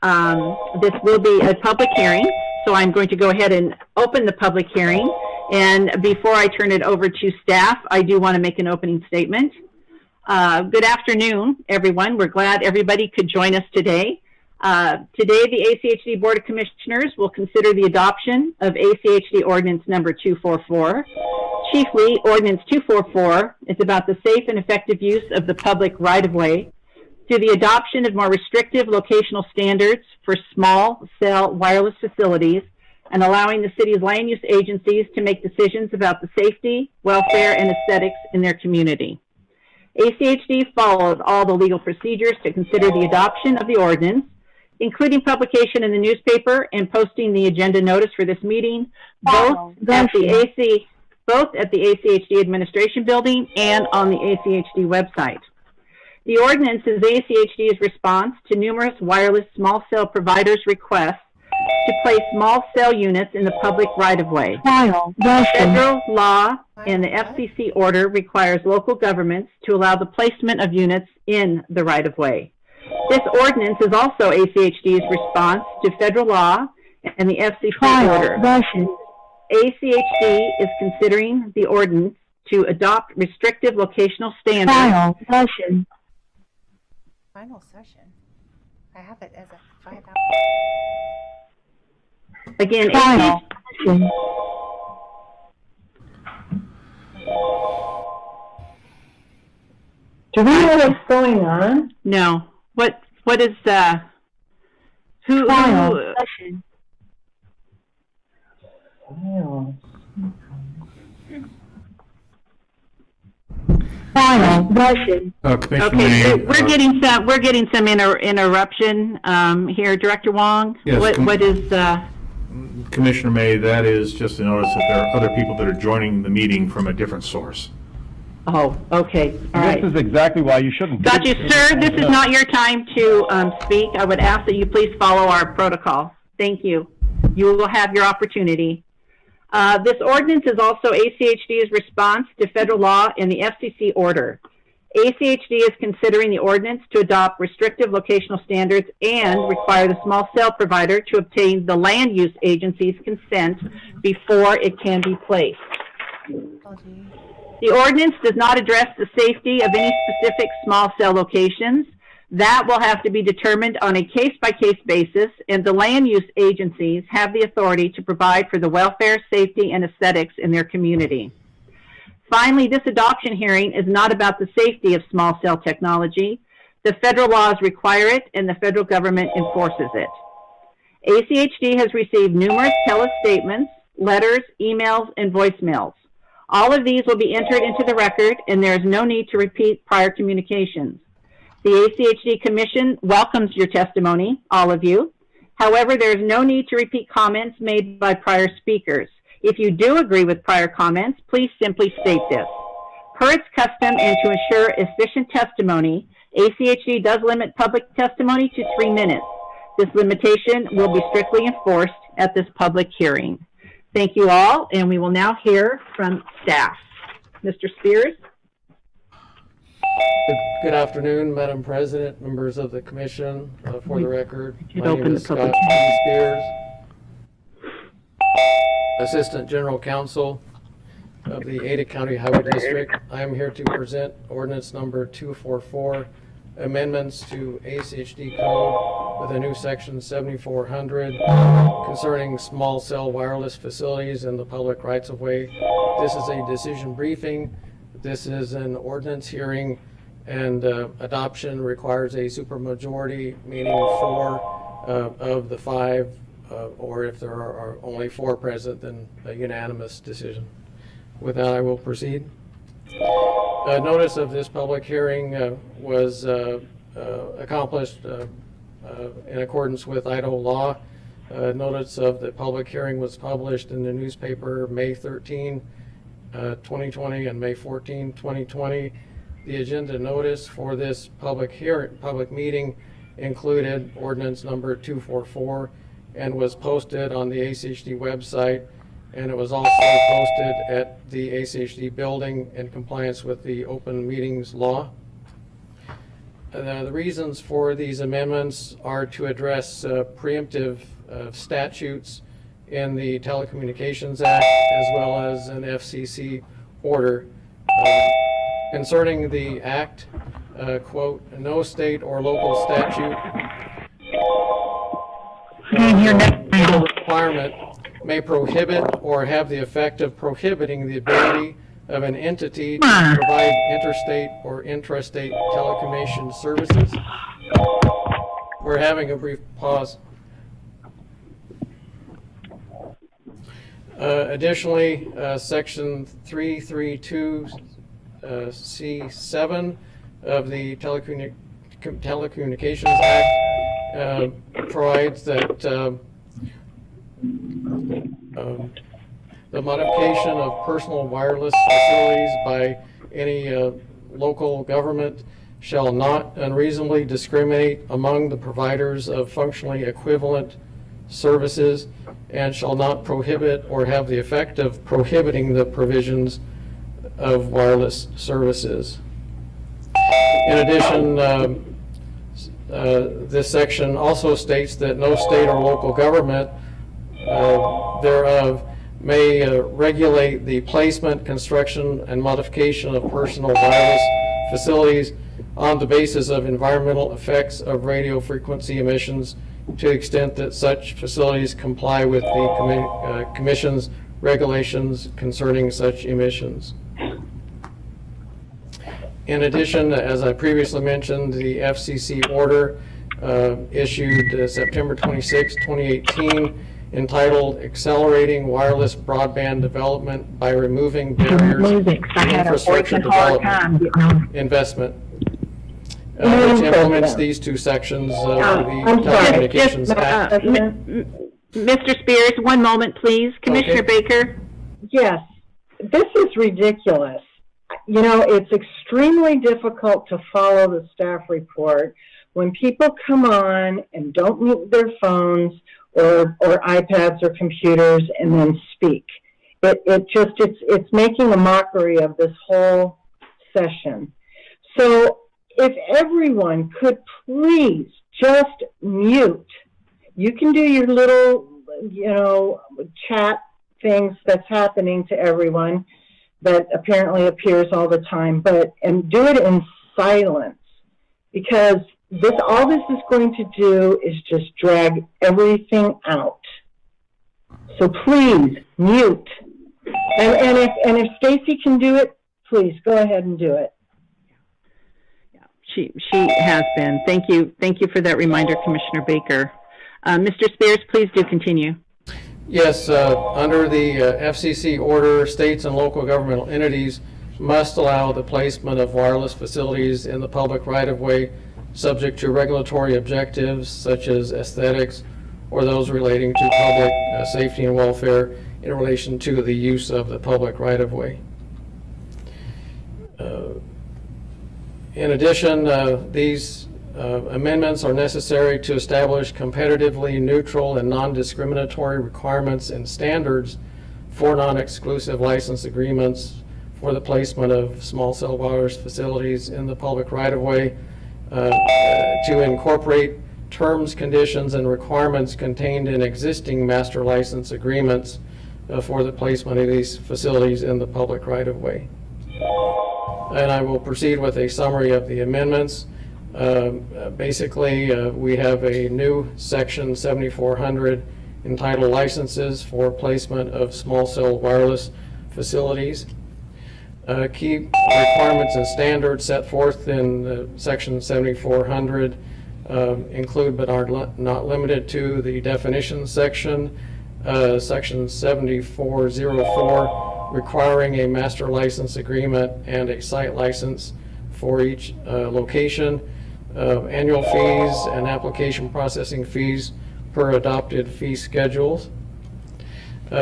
This will be a public hearing, so I'm going to go ahead and open the public hearing. And before I turn it over to staff, I do want to make an opening statement. Good afternoon, everyone. We're glad everybody could join us today. Today, the ACHD Board of Commissioners will consider the adoption of ACHD Ordinance Number 244. Chiefly, Ordinance 244 is about the safe and effective use of the public right-of-way through the adoption of more restrictive locational standards for small cell wireless facilities and allowing the city's land use agencies to make decisions about the safety, welfare, and aesthetics in their community. ACHD followed all the legal procedures to consider the adoption of the ordinance, including publication in the newspaper and posting the agenda notice for this meeting, both at the ACHD Administration Building and on the ACHD website. The ordinance is ACHD's response to numerous wireless small cell providers' requests to place small cell units in the public right-of-way. Federal law and the FCC order requires local governments to allow the placement of units in the right-of-way. This ordinance is also ACHD's response to federal law and the FCC order. ACHD is considering the ordinance to adopt restrictive locational standards. Final session. I have it as a 5-hour. Again, Do we know what's going on? No. What is who Session. Commissioner Okay, May, we're getting some interruption here, Director Wong. Yes, What is Commissioner May, that is just a notice that there are other people that are joining the meeting from a different source. Oh, okay, all right. This is exactly why you shouldn't. Got you, sir. This is not your time to speak. I would ask that you please follow our protocol. Thank you. You will have your opportunity. This ordinance is also ACHD's response to federal law and the FCC order. ACHD is considering the ordinance to adopt restrictive locational standards and require the small cell provider to obtain the land use agency's consent before it can be placed. The ordinance does not address the safety of any specific small cell locations. That will have to be determined on a case-by-case basis, and the land use agencies have the authority to provide for the welfare, safety, and aesthetics in their community. Finally, this adoption hearing is not about the safety of small cell technology. The federal laws require it, and the federal government enforces it. ACHD has received numerous telestatements, letters, emails, and voicemails. All of these will be entered into the record, and there is no need to repeat prior communications. The ACHD Commission welcomes your testimony, all of you. However, there is no need to repeat comments made by prior speakers. If you do agree with prior comments, please simply state this. Per its custom and to ensure efficient testimony, ACHD does limit public testimony to 3 minutes. This limitation will be strictly enforced at this public hearing. Thank you all, and we will now hear from staff. Mr. Spears? Good afternoon, Madam President, members of the Commission. For the record, my name is Scott Spears, Assistant General Counsel of the Ada County Highway District. I am here to present ordinance number 244, amendments to ACHD code with a new section 7400 concerning small cell wireless facilities in the public rights of way. This is a decision briefing. This is an ordinance hearing, and adoption requires a supermajority, meaning 4 of the 5, or if there are only 4 present, then a unanimous decision. With that, I will proceed. Notice of this public hearing was accomplished in accordance with Idaho law. Notice of the public hearing was published in the newspaper May 13, 2020 and May 14, 2020. The agenda notice for this public meeting included ordinance number 244 and was posted on the ACHD website, and it was also posted at the ACHD building in compliance with the open meetings law. The reasons for these amendments are to address preemptive statutes in the Telecommunications Act as well as an FCC order. Concerning the act, quote, no state or local statute or requirement may prohibit or have the effect of prohibiting the ability of an entity to provide interstate or intrastate telecommunication services. We're having a brief pause. Additionally, Section 332 C7 of the Telecommunications Act provides that the modification of personal wireless facilities by any local government shall not unreasonably discriminate among the providers of functionally equivalent services and shall not prohibit or have the effect of prohibiting the provisions of wireless services. In addition, this section also states that no state or local government thereof may regulate the placement, construction, and modification of personal wireless facilities on the basis of environmental effects of radio frequency emissions to the extent that such facilities comply with the Commission's regulations concerning such emissions. In addition, as I previously mentioned, the FCC order issued September 26, 2018, entitled Accelerating Wireless Broadband Development by Removing Barriers to Infrastructure Development Investment, which implements these two sections of the Telecommunications Act. Mr. Spears, one moment, please. Commissioner Baker? Yes, this is ridiculous. You know, it's extremely difficult to follow the staff report when people come on and don't mute their phones or iPads or computers and then speak. It's making a mockery of this whole session. So if everyone could please just mute, you can do your little, chat things that's happening to everyone that apparently appears all the time, and do it in silence, because all this is going to do is just drag everything out. So please mute. And if Stacy can do it, please go ahead and do it. She has been. Thank you for that reminder, Commissioner Baker. Mr. Spears, please do continue. Yes, under the FCC order, states and local governmental entities must allow the placement of wireless facilities in the public right-of-way subject to regulatory objectives such as aesthetics or those relating to public safety and welfare in relation to the use of the public right-of-way. In addition, these amendments are necessary to establish competitively neutral and non-discriminatory requirements and standards for non-exclusive license agreements for the placement of small cell wireless facilities in the public right-of-way, to incorporate terms, conditions, and requirements contained in existing master license agreements for the placement of these facilities in the public right-of-way. And I will proceed with a summary of the amendments. Basically, we have a new section 7400 entitled Licenses for Placement of Small Cell Wireless Facilities. Key requirements and standards set forth in section 7400 include but are not limited to the definitions section, section 7404 requiring a master license agreement and a site license for each location, annual fees and application processing fees per adopted fee schedules.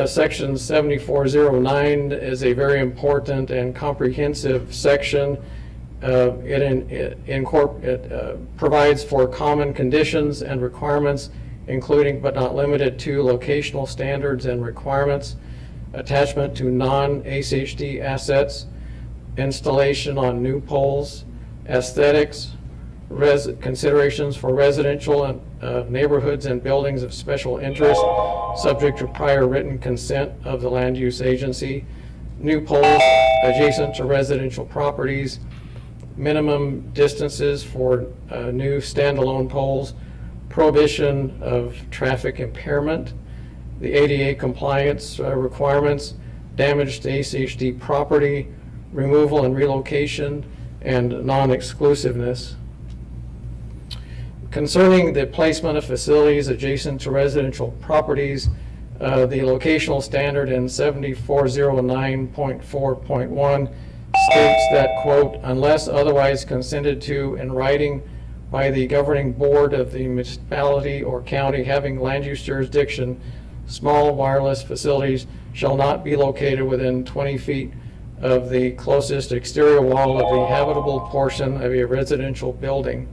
Section 7409 is a very important and comprehensive section. It provides for common conditions and requirements, including but not limited to locational standards and requirements, attachment to non-HHD assets, installation on new poles, aesthetics, considerations for residential neighborhoods and buildings of special interest, subject to prior written consent of the land use agency, new poles adjacent to residential properties, minimum distances for new standalone poles, prohibition of traffic impairment, the ADA compliance requirements, damage to ACHD property, removal and relocation, and non-exclusiveness. Concerning the placement of facilities adjacent to residential properties, the locational standard in 7409.4.1 states that, quote, unless otherwise consented to in writing by the governing board of the municipality or county having land use jurisdiction, small wireless facilities shall not be located within 20 feet of the closest exterior wall of the habitable portion of a residential building.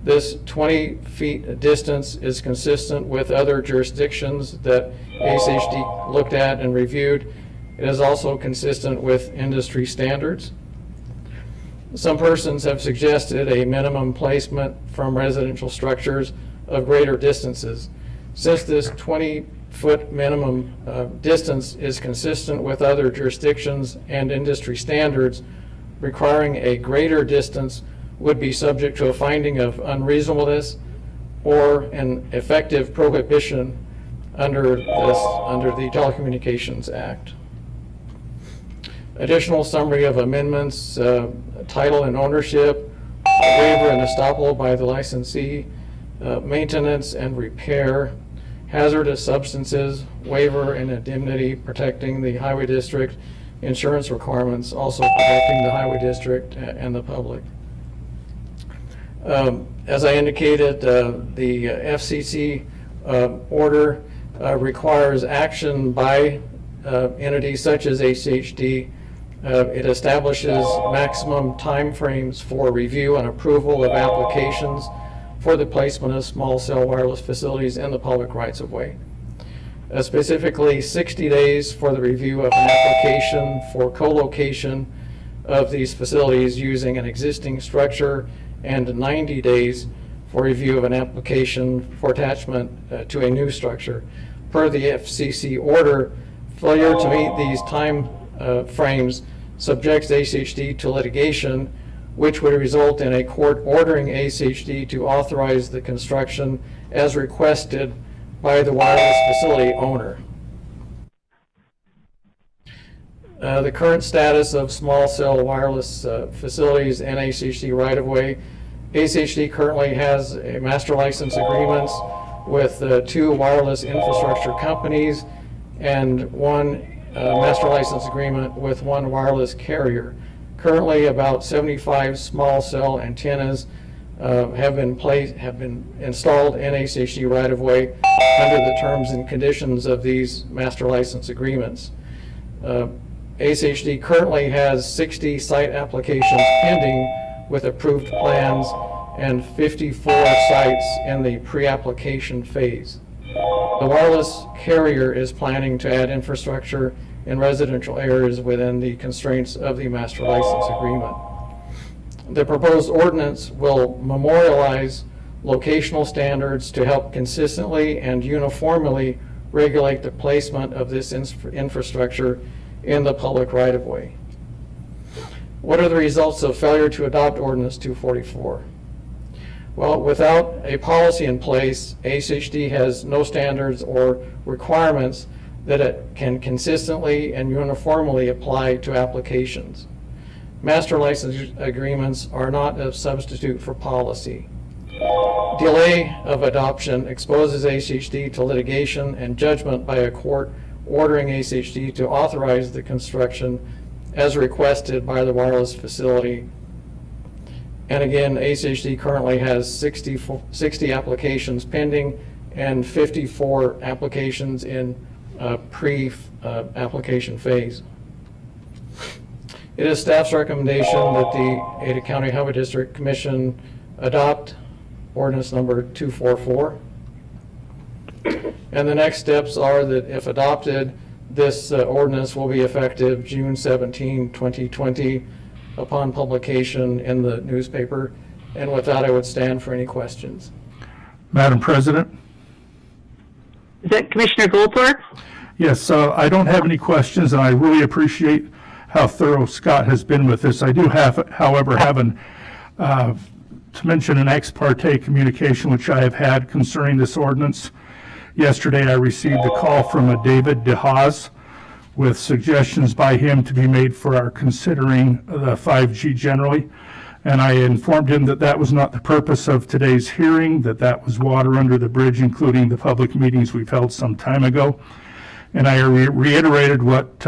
This 20 feet distance is consistent with other jurisdictions that ACHD looked at and reviewed. It is also consistent with industry standards. Some persons have suggested a minimum placement from residential structures of greater distances. Since this 20-foot minimum distance is consistent with other jurisdictions and industry standards, requiring a greater distance would be subject to a finding of unreasonableness or an effective prohibition under the Telecommunications Act. Additional summary of amendments, title and ownership, waiver and estoppel by the licensee, maintenance and repair, hazardous substances, waiver and indemnity protecting the highway district, insurance requirements also protecting the highway district and the public. As I indicated, the FCC order requires action by entities such as ACHD. It establishes maximum timeframes for review and approval of applications for the placement of small cell wireless facilities in the public rights of way. Specifically, 60 days for the review of an application for co-location of these facilities using an existing structure, and 90 days for review of an application for attachment to a new structure. Per the FCC order, failure to meet these time frames subjects ACHD to litigation, which would result in a court ordering ACHD to authorize the construction as requested by the wireless facility owner. The current status of small cell wireless facilities in ACHD right-of-way. ACHD currently has a master license agreements with 2 wireless infrastructure companies and 1 master license agreement with 1 wireless carrier. Currently, about 75 small cell antennas have been installed in ACHD right-of-way under the terms and conditions of these master license agreements. ACHD currently has 60 site applications pending with approved plans and 54 sites in the pre-application phase. The wireless carrier is planning to add infrastructure in residential areas within the constraints of the master license agreement. The proposed ordinance will memorialize locational standards to help consistently and uniformly regulate the placement of this infrastructure in the public right-of-way. What are the results of failure to adopt Ordinance 244? Well, without a policy in place, ACHD has no standards or requirements that it can consistently and uniformly apply to applications. Master license agreements are not a substitute for policy. Delay of adoption exposes ACHD to litigation and judgment by a court ordering ACHD to authorize the construction as requested by the wireless facility. And again, ACHD currently has 60 applications pending and 54 applications in pre-application phase. It is staff's recommendation that the Ada County Highway District Commission adopt ordinance number 244. And the next steps are that if adopted, this ordinance will be effective June 17, 2020 upon publication in the newspaper, And with that, I would stand for any questions. Madam President? Is that Commissioner Goldthorpe? Yes, I don't have any questions, and I really appreciate how thorough Scott has been with this. I do have, however, to mention an ex parte communication which I have had concerning this ordinance. Yesterday, I received a call from a David DeHaas with suggestions by him to be made for our considering the 5G generally. And I informed him that that was not the purpose of today's hearing, that was water under the bridge, including the public meetings we've held some time ago. And I reiterated what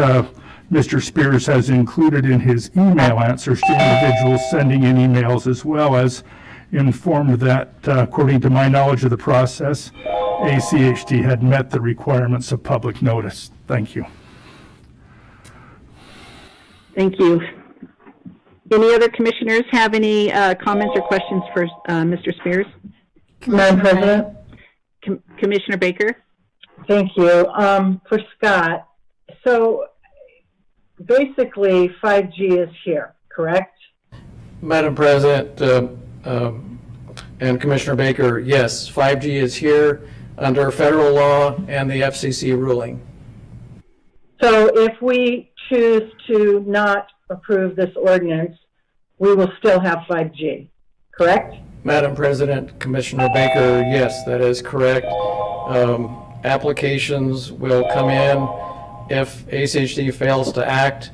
Mr. Spears has included in his email answers to individuals sending in emails, as well as informed that, according to my knowledge of the process, ACHD had met the requirements of public notice. Thank you. Thank you. Any other commissioners have any comments or questions for Mr. Spears? Madam President? Commissioner Baker? Thank you. For Scott, so basically 5G is here, correct? Madam President and Commissioner Baker, yes, 5G is here under federal law and the FCC ruling. So if we choose to not approve this ordinance, we will still have 5G, correct? Madam President, Commissioner Baker, yes, that is correct. Applications will come in. If ACHD fails to act,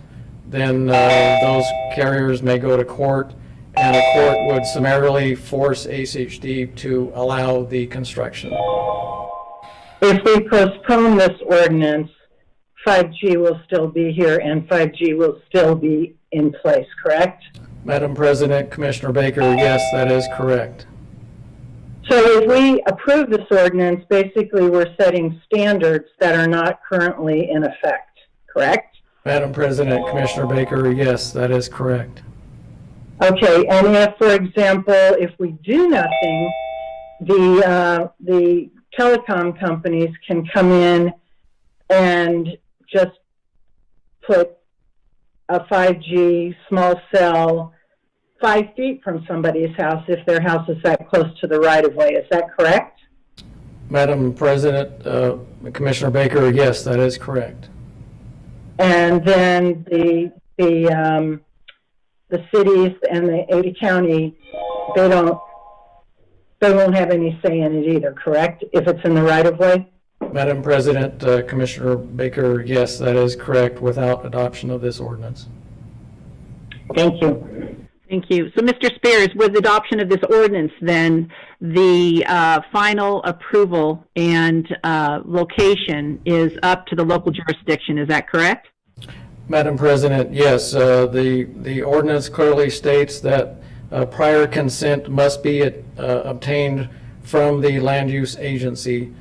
then those carriers may go to court, and a court would summarily force ACHD to allow the construction. If we postpone this ordinance, 5G will still be here and 5G will still be in place, correct? Madam President, Commissioner Baker, yes, that is correct. So if we approve this ordinance, basically we're setting standards that are not currently in effect, correct? Madam President, Commissioner Baker, yes, that is correct. Okay, and if, for example, if we do nothing, the telecom companies can come in and just put a 5G small cell 5 feet from somebody's house if their house is that close to the right-of-way. Is that correct? Madam President, Commissioner Baker, yes, that is correct. And then the cities and the Ada County, they won't have any say in it either, correct? If it's in the right-of-way? Madam President, Commissioner Baker, yes, that is correct without adoption of this ordinance. Thank you. Thank you. So, Mr. Spears, with adoption of this ordinance, then the final approval and location is up to the local jurisdiction. Is that correct? Madam President, yes. The ordinance clearly states that prior consent must be obtained from the land use agency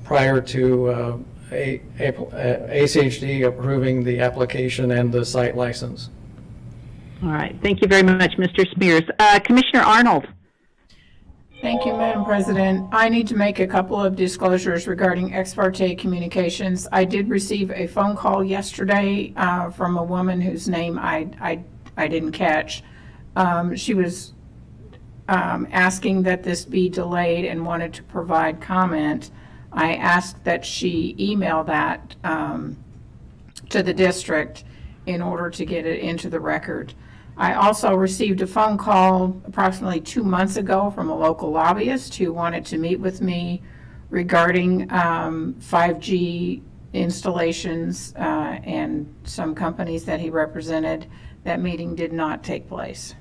prior to ACHD approving the application and the site license. All right. Thank you very much, Mr. Spears. Commissioner Arnold. Thank you, Madam President. I need to make a couple of disclosures regarding ex parte communications. I did receive a phone call yesterday from a woman whose name I didn't catch. She was asking that this be delayed and wanted to provide comment. I asked that she email that to the district in order to get it into the record. I also received a phone call approximately 2 months ago from a local lobbyist who wanted to meet with me regarding 5G installations and some companies that he represented. That meeting did not take place.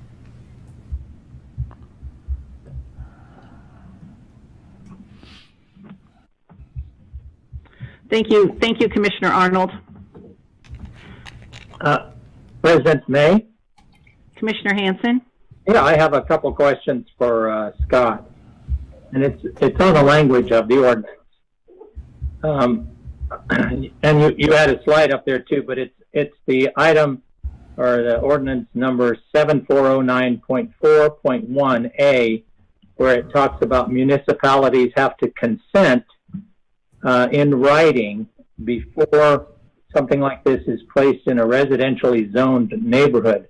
Thank you. Thank you, Commissioner Arnold. President May? Commissioner Hanson? Yeah, I have a couple questions for Scott, and it's on the language of the ordinance. And you had a slide up there too, but it's the item or the ordinance number 7409.4.1A, where it talks about municipalities have to consent in writing before something like this is placed in a residentially zoned neighborhood.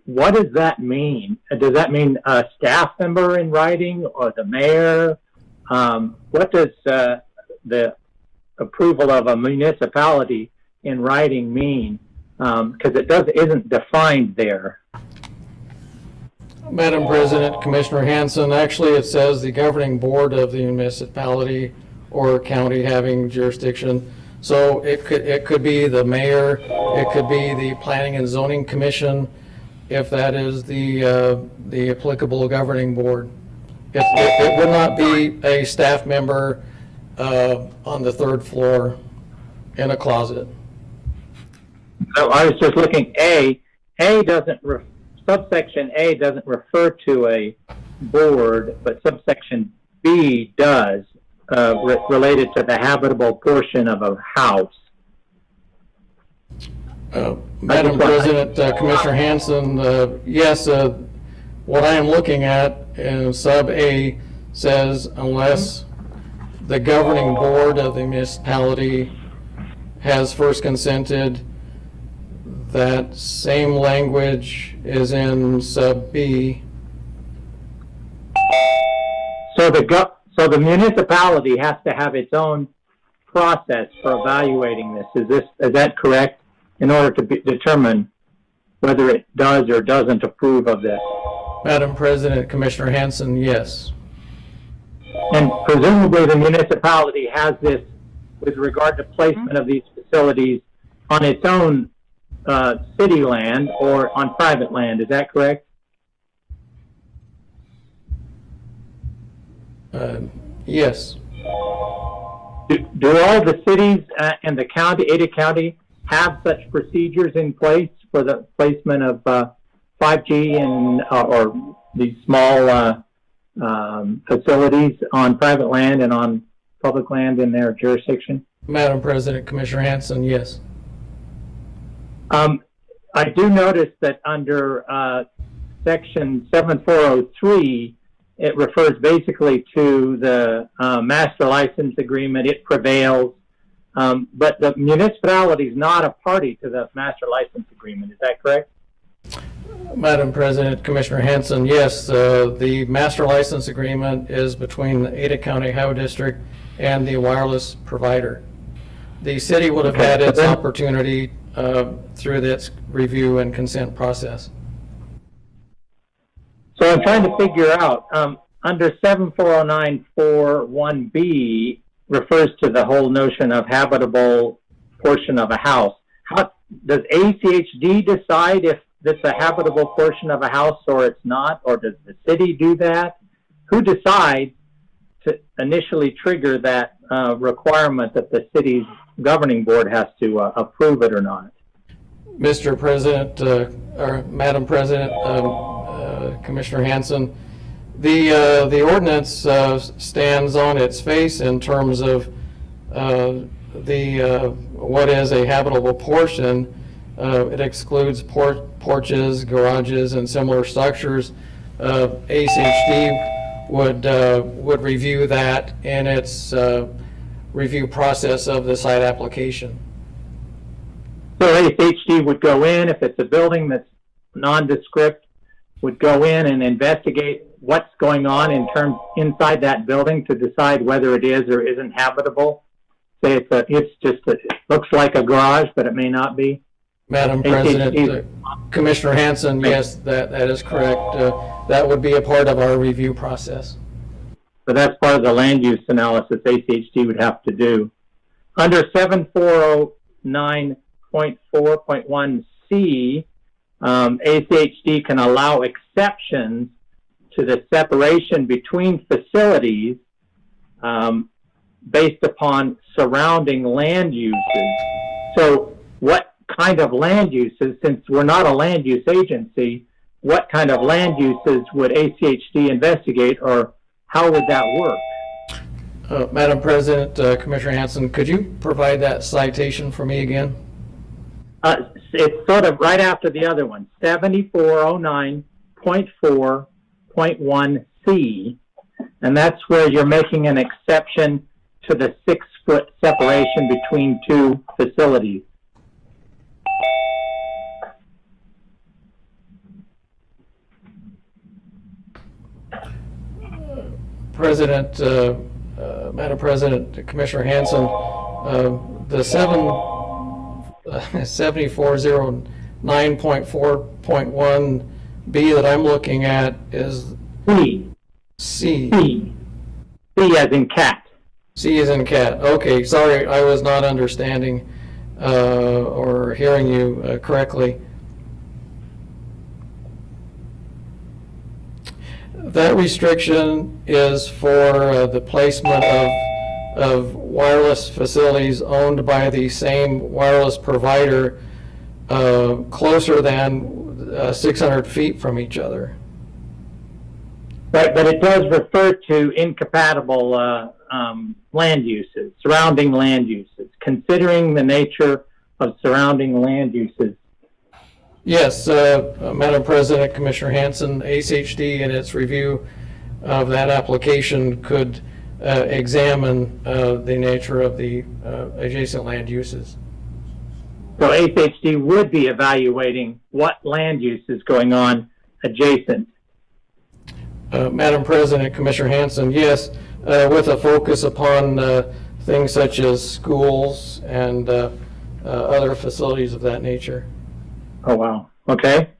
what does that mean? Does that mean a staff member in writing or the mayor? What does the approval of a municipality in writing mean? Because it isn't defined there. Madam President, Commissioner Hanson, actually it says the governing board of the municipality or county having jurisdiction. So it could be the mayor, it could be the planning and zoning commission, if that is the applicable governing board. It would not be a staff member on the third floor in a closet. So I was just looking, subsection A doesn't refer to a board, but subsection B does, related to the habitable portion of a house. Madam President, Commissioner Hanson, yes, what I am looking at in sub A says unless the governing board of the municipality has first consented, that same language is in sub B. So the municipality has to have its own process for evaluating this. Is that correct? In order to determine whether it does or doesn't approve of this. Madam President, Commissioner Hanson, yes. And presumably the municipality has this with regard to placement of these facilities on its own city land or on private land. Is that correct? Yes. Do all the cities and the county, Ada County, have such procedures in place for the placement of 5G and or these small facilities on private land and on public land in their jurisdiction? Madam President, Commissioner Hanson, yes. I do notice that under section 7403, it refers basically to the master license agreement. It prevails. But the municipality is not a party to the master license agreement. Is that correct? Madam President, Commissioner Hanson, yes, the master license agreement is between the Ada County Highway District and the wireless provider. The city would have had its opportunity through its review and consent process. So I'm trying to figure out, under 740941B refers to the whole notion of habitable portion of a house. How does ACHD decide if it's a habitable portion of a house or it's not, or does the city do that? Who decides to initially trigger that requirement that the city's governing board has to approve it or not? Mr. President, or Madam President, Commissioner Hanson, the ordinance stands on its face in terms of what is a habitable portion. It excludes porches, garages, and similar structures. ACHD would review that in its review process of the site application. So ACHD would go in, if it's a building that's nondescript, would go in and investigate what's going on in terms inside that building to decide whether it is or isn't habitable. Say it looks like a garage, but it may not be. Madam President, Commissioner Hanson, yes, that is correct. That would be a part of our review process. So that's part of the land use analysis ACHD would have to do. Under 7409.4.1C, ACHD can allow exceptions to the separation between facilities based upon surrounding land uses. So what kind of land uses, since we're not a land use agency, what kind of land uses would ACHD investigate, or how would that work? Madam President, Commissioner Hanson, could you provide that citation for me again? It's sort of right after the other one, 7409.4.1C, and that's where you're making an exception to the 6-foot separation between two facilities. Madam President, Commissioner Hanson, the 7409.4.1B that I'm looking at is C. C as in cat. C as in cat. Okay, sorry, I was not understanding or hearing you correctly. That restriction is for the placement of wireless facilities owned by the same wireless provider closer than 600 feet from each other. Right, but it does refer to incompatible land uses, surrounding land uses, considering the nature of surrounding land uses. Yes, Madam President, Commissioner Hanson, ACHD in its review of that application could examine the nature of the adjacent land uses. So ACHD would be evaluating what land use is going on adjacent. Madam President, Commissioner Hanson, yes, with a focus upon things such as schools and other facilities of that nature. Oh, wow. Okay.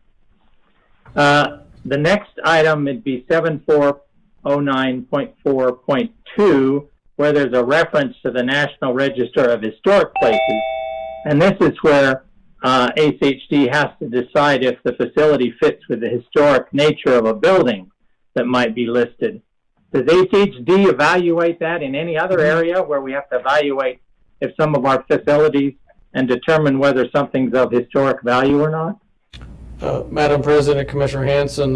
The next item would be 7409.4.2, where there's a reference to the National Register of Historic Places. And this is where ACHD has to decide if the facility fits with the historic nature of a building that might be listed. Does ACHD evaluate that in any other area where we have to evaluate if some of our facilities and determine whether something's of historic value or not? Madam President, Commissioner Hanson,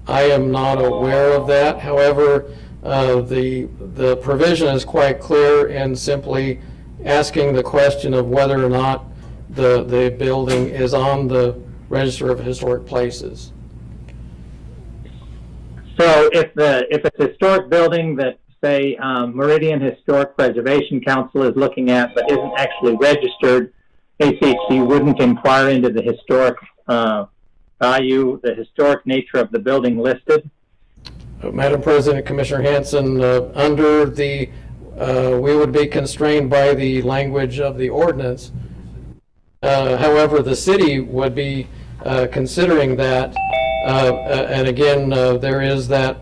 I am not aware of that. However, the provision is quite clear in simply asking the question of whether or not the building is on the Register of Historic Places. So if it's a historic building that, say, Meridian Historic Preservation Council is looking at but isn't actually registered, ACHD wouldn't inquire into the historic value, the historic nature of the building listed? Madam President, Commissioner Hanson, under the, we would be constrained by the language of the ordinance. However, the city would be considering that, and again, there is that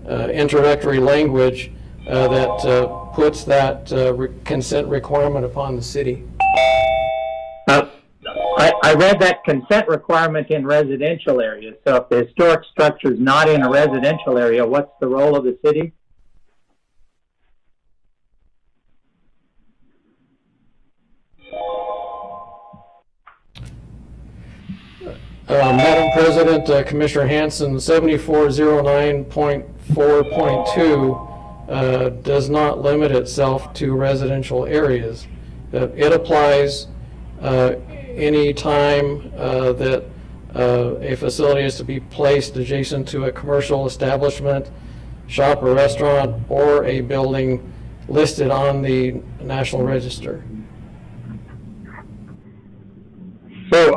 introductory language that puts that consent requirement upon the city. I read that consent requirement in residential areas. So if the historic structure is not in a residential area, what's the role of the city? Madam President, Commissioner Hanson, 7409.4.2 does not limit itself to residential areas. It applies any time that a facility is to be placed adjacent to a commercial establishment, shop or restaurant, or a building listed on the National Register. So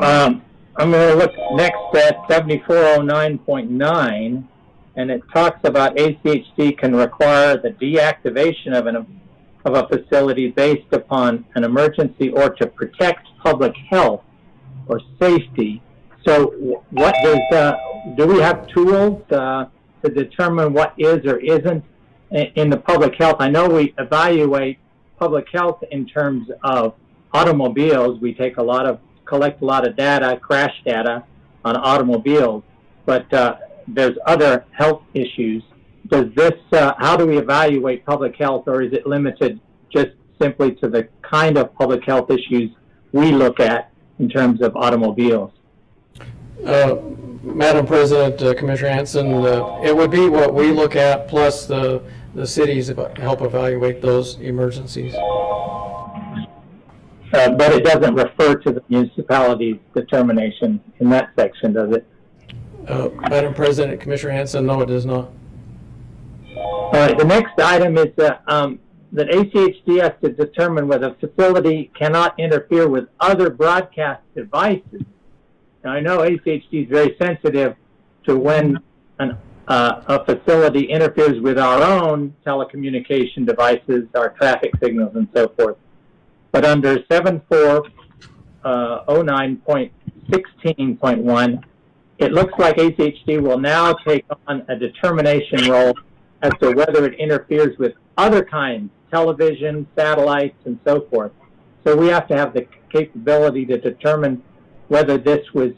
I'm going to look next at 7409.9, and it talks about ACHD can require the deactivation of a facility based upon an emergency or to protect public health or safety. So what does, do we have tools to determine what is or isn't in the public health? I know we evaluate public health in terms of automobiles. We collect a lot of data, crash data on automobiles, but there's other health issues. Does this, how do we evaluate public health, or is it limited just simply to the kind of public health issues we look at in terms of automobiles? Madam President, Commissioner Hanson, it would be what we look at plus the cities help evaluate those emergencies. But it doesn't refer to the municipality's determination in that section, does it? Madam President, Commissioner Hanson, no, it does not. All right, the next item is that ACHD has to determine whether a facility cannot interfere with other broadcast devices. Now, I know ACHD is very sensitive to when a facility interferes with our own telecommunication devices, our traffic signals, and so forth. But under 7409.16.1, it looks like ACHD will now take on a determination role as to whether it interferes with other kinds, television, satellites, and so forth. So we have to have the capability to determine whether this was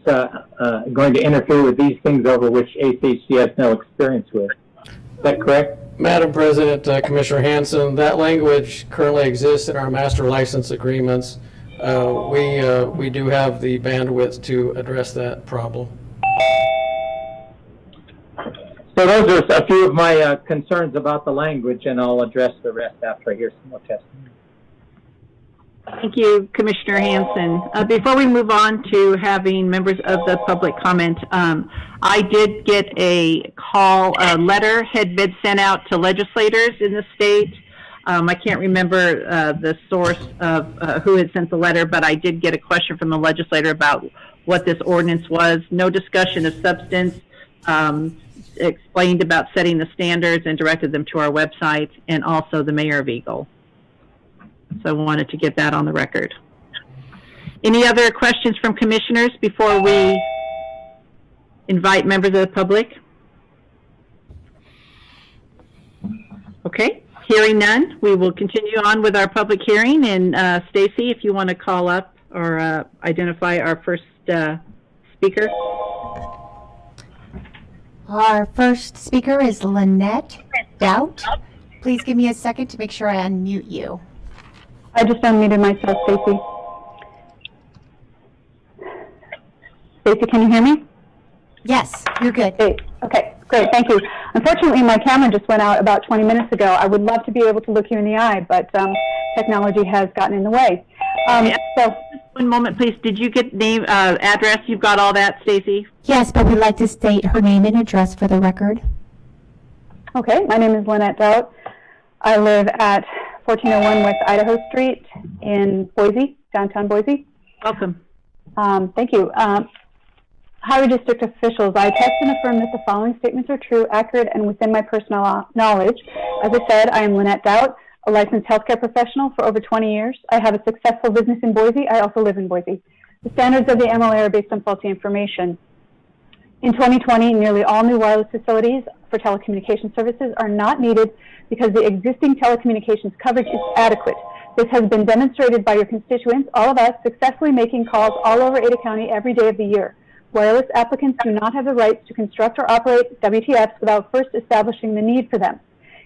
going to interfere with these things over which ACHD has no experience with. Is that correct? Madam President, Commissioner Hanson, that language currently exists in our master license agreements. We do have the bandwidth to address that problem. So those are a few of my concerns about the language, and I'll address the rest after I hear some more testimony. Thank you, Commissioner Hanson. Before we move on to having members of the public comment, I did get a letter had been sent out to legislators in the state. I can't remember the source of who had sent the letter, but I did get a question from the legislator about what this ordinance was. No discussion of substance, explained about setting the standards and directed them to our website, and also the mayor of Eagle. So I wanted to get that on the record. Any other questions from commissioners before we invite members of the public? Okay, hearing none, we will continue on with our public hearing. And Stacy, if you want to call up or identify our first speaker. Our first speaker is Lynette Doubt. Please give me a second to make sure I unmute you. I just unmuted myself, Stacy. Stacy, can you hear me? Yes, you're good. Okay, great, thank you. Unfortunately, my camera just went out about 20 minutes ago. I would love to be able to look you in the eye, but technology has gotten in the way. So, one moment, please. Did you get name, address? You've got all that, Stacy? Yes, but we'd like to state her name and address for the record. Okay, my name is Lynette Doubt. I live at 1401 West Idaho Street in Boise, downtown Boise. Welcome. Thank you. Highway District officials, I attest and affirm that the following statements are true, accurate, and within my personal knowledge. As I said, I am Lynette Doubt, a licensed healthcare professional for over 20 years. I have a successful business in Boise. I also live in Boise. The standards of the MLA are based on faulty information. In 2020, nearly all new wireless facilities for telecommunication services are not needed because the existing telecommunications coverage is adequate. This has been demonstrated by your constituents, all of us, successfully making calls all over Ada County every day of the year. Wireless applicants do not have the rights to construct or operate WTFs without first establishing the need for them.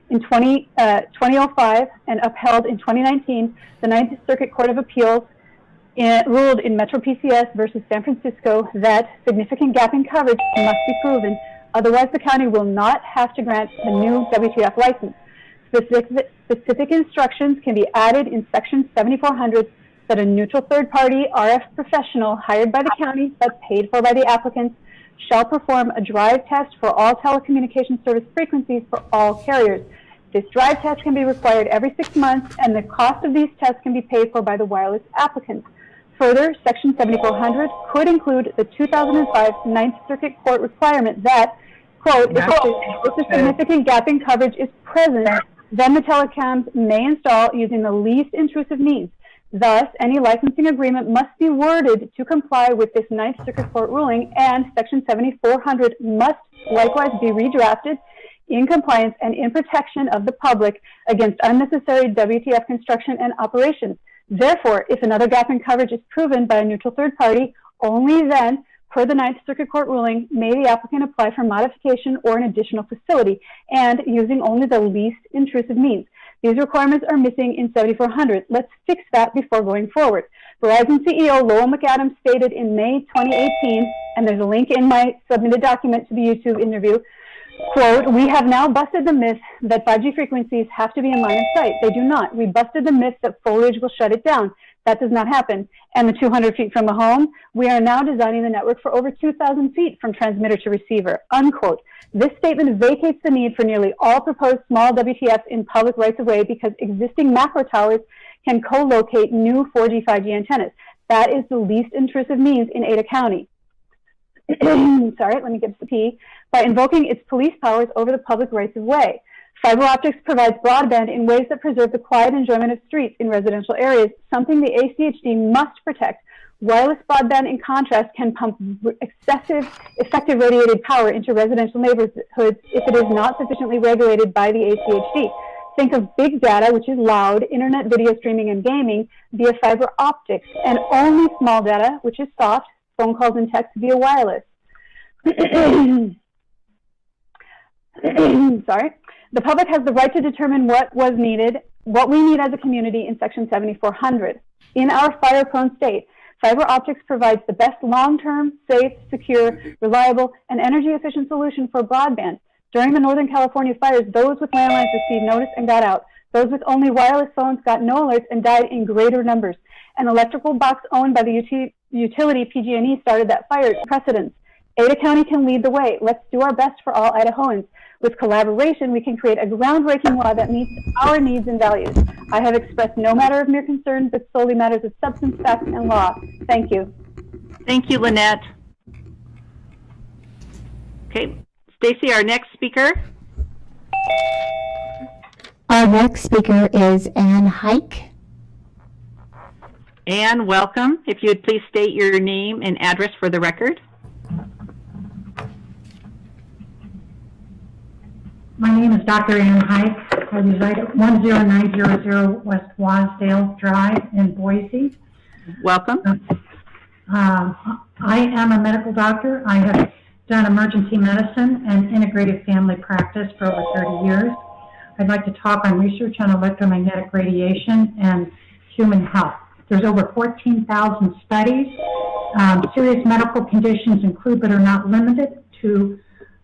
In 2005 and upheld in 2019, the Ninth Circuit Court of Appeals ruled in Metro PCS versus San Francisco that significant gap in coverage must be proven. Otherwise, the county will not have to grant the new WTF license. Specific instructions can be added in Section 7400 that a neutral third-party RF professional hired by the county but paid for by the applicants shall perform a drive test for all telecommunication service frequencies for all carriers. This drive test can be required every 6 months, and the cost of these tests can be paid for by the wireless applicants. Further, Section 7400 could include the 2005 Ninth Circuit Court requirement that, quote, if a significant gap in coverage is present, then the telecoms may install using the least intrusive means. Thus, any licensing agreement must be worded to comply with this Ninth Circuit Court ruling, and Section 7400 must likewise be redrafted in compliance and in protection of the public against unnecessary WTF construction and operations. Therefore, if another gap in coverage is proven by a neutral third party, only then, per the Ninth Circuit Court ruling, may the applicant apply for modification or an additional facility, and using only the least intrusive means. These requirements are missing in 7400. Let's fix that before going forward. Verizon CEO Lowell McAdams stated in May 2018, and there's a link in my submitted document to the YouTube interview, quote, "We have now busted the myth that 5G frequencies have to be in line of sight. They do not. We busted the myth that foliage will shut it down. That does not happen. And the 200 feet from the home, we are now designing the network for over 2,000 feet from transmitter to receiver," unquote. This statement vacates the need for nearly all proposed small WTFs in public rights-of-way because existing macro towers can co-locate new 4G, 5G antennas. That is the least intrusive means in Ada County. sorry, let me get to the P, by invoking its police powers over the public rights of way. Fiber optics provides broadband in ways that preserve the quiet enjoyment of streets in residential areas, something the ACHD must protect. Wireless broadband, in contrast, can pump effective radiated power into residential neighborhoods if it is not sufficiently regulated by the ACHD. Think of big data, which is loud, internet video streaming and gaming via fiber optics, and only small data, which is soft, phone calls and text via wireless. Sorry. The public has the right to determine what we need as a community in Section 7400. In our fire-prone state, fiber optics provides the best long-term, safe, secure, reliable, and energy-efficient solution for broadband. During the Northern California fires, those with landlines received notice and got out. Those with only wireless phones got no alerts and died in greater numbers. An electrical box owned by the utility PG&E started that fire. Precedence. Ada County can lead the way. Let's do our best for all Idahoans. With collaboration, we can create a groundbreaking law that meets our needs and values. I have expressed no matter of mere concern, but solely matters of substance, facts, and law. Thank you. Thank you, Lynette. Okay, Stacy, our next speaker. Our next speaker is Ann Hike. Ann, welcome. If you would please state your name and address for the record. My name is Dr. Ann Hike. I reside at 10900 West Wasdale Drive in Boise. Welcome. I am a medical doctor. I have done emergency medicine and integrative family practice for over 30 years. I'd like to talk on research on electromagnetic radiation and human health. There's over 14,000 studies. Serious medical conditions include but are not limited to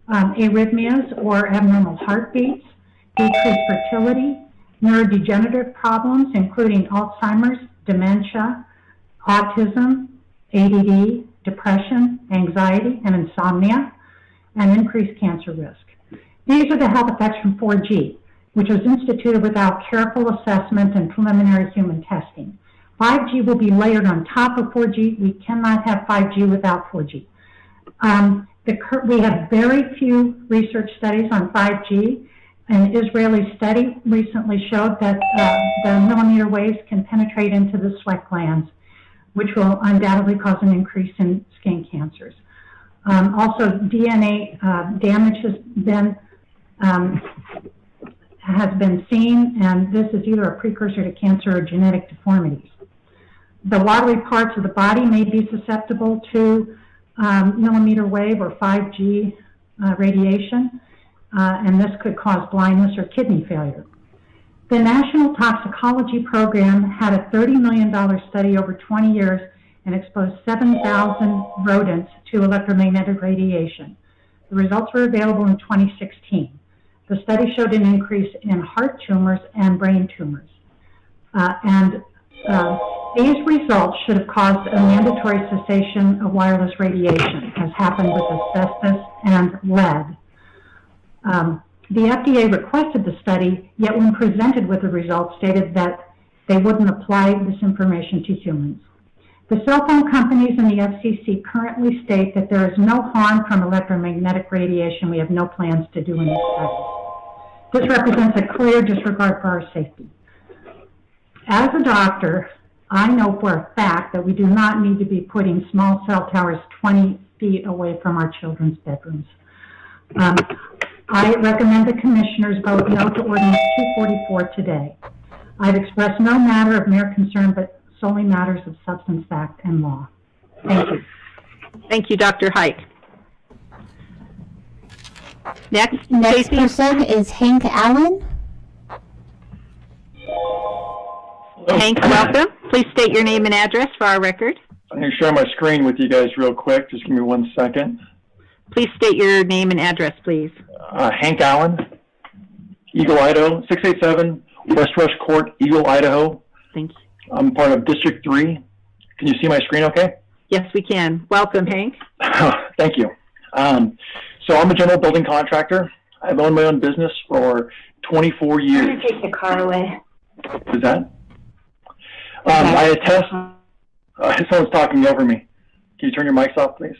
arrhythmias or abnormal heartbeats, decreased fertility, neurodegenerative problems, including Alzheimer's, dementia, autism, ADD, depression, anxiety, and insomnia, and increased cancer risk. These are the health effects from 4G, which was instituted without careful assessment and preliminary human testing. 5G will be layered on top of 4G. We cannot have 5G without 4G. We have very few research studies on 5G. An Israeli study recently showed that the millimeter waves can penetrate into the sweat glands, which will undoubtedly cause an increase in skin cancers. Also, DNA damage has been seen, and this is either a precursor to cancer or genetic deformities. The watery parts of the body may be susceptible to millimeter wave or 5G radiation, and this could cause blindness or kidney failure. The National Toxicology Program had a $30 million study over 20 years and exposed 7,000 rodents to electromagnetic radiation. The results were available in 2016. The study showed an increase in heart tumors and brain tumors. These results should have caused a mandatory cessation of wireless radiation, as happened with asbestos and lead. The FDA requested the study, yet when presented with the results, stated that they wouldn't apply this information to humans. The cell phone companies and the FCC currently state that there is no harm from electromagnetic radiation. We have no plans to do any studies. This represents a clear disregard for our safety. As a doctor, I know for a fact that we do not need to be putting small cell towers 20 feet away from our children's bedrooms. I recommend the commissioners vote no to Ordinance 244 today. I've expressed no matter of mere concern, but solely matters of substance, fact, and law. Thank you. Thank you, Dr. Hike. Next person is Hank Allen. Hank, welcome. Please state your name and address for our record. I'm going to share my screen with you guys real quick. Just give me 1 second. Please state your name and address, please. Hank Allen, Eagle, Idaho, 687 West Rush Court, Eagle, Idaho. Thank you. I'm part of District 3. Can you see my screen okay? Yes, we can. Welcome, Hank. Thank you. So I'm a general building contractor. I've owned my own business for 24 years. I'm going to take the car away. Is that? I attest, someone's talking over me. Can you turn your mics off, please?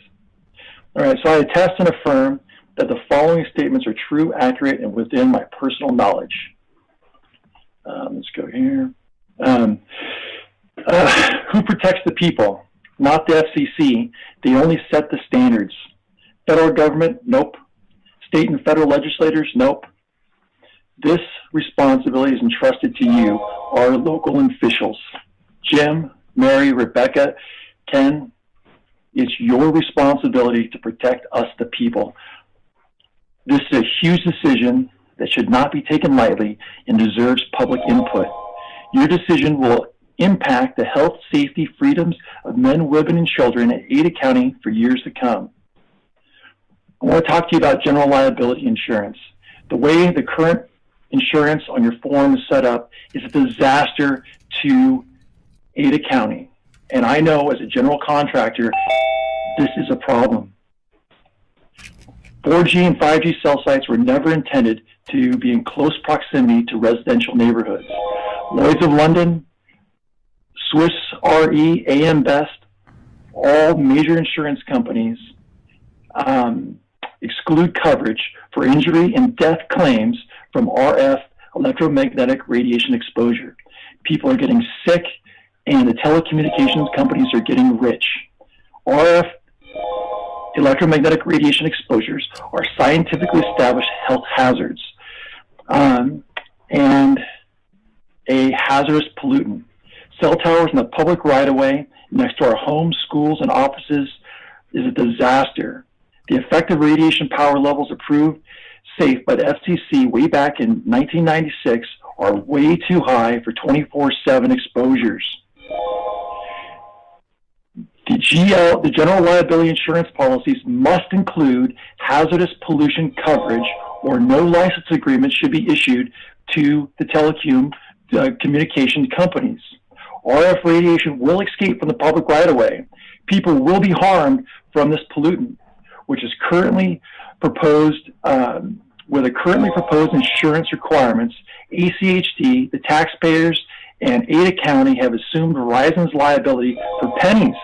All right, so I attest and affirm that the following statements are true, accurate, and within my personal knowledge. Let's go here. Who protects the people? Not the FCC. They only set the standards. Federal government? Nope. State and federal legislators? Nope. This responsibility is entrusted to you, our local officials. Jim, Mary, Rebecca, Ken, it's your responsibility to protect us, the people. This is a huge decision that should not be taken lightly and deserves public input. Your decision will impact the health, safety, freedoms of men, women, and children in Ada County for years to come. I want to talk to you about general liability insurance. The way the current insurance on your form is set up is a disaster to Ada County. And I know as a general contractor, this is a problem. 4G and 5G cell sites were never intended to be in close proximity to residential neighborhoods. Lloyd's of London, Swiss Re, AM Best, all major insurance companies exclude coverage for injury and death claims from RF, electromagnetic radiation exposure. People are getting sick, and the telecommunications companies are getting rich. RF, electromagnetic radiation exposures, are scientifically established health hazards and a hazardous pollutant. Cell towers in the public right-of-way next to our homes, schools, and offices is a disaster. The effective radiation power levels approved safe by the FCC way back in 1996 are way too high for 24/7 exposures. The general liability insurance policies must include hazardous pollution coverage, or no license agreement should be issued to the telecommunication companies. RF radiation will escape from the public right-of-way. People will be harmed from this pollutant, which is currently proposed, with the currently proposed insurance requirements. ACHD, the taxpayers, and Ada County have assumed Verizon's liability for pennies.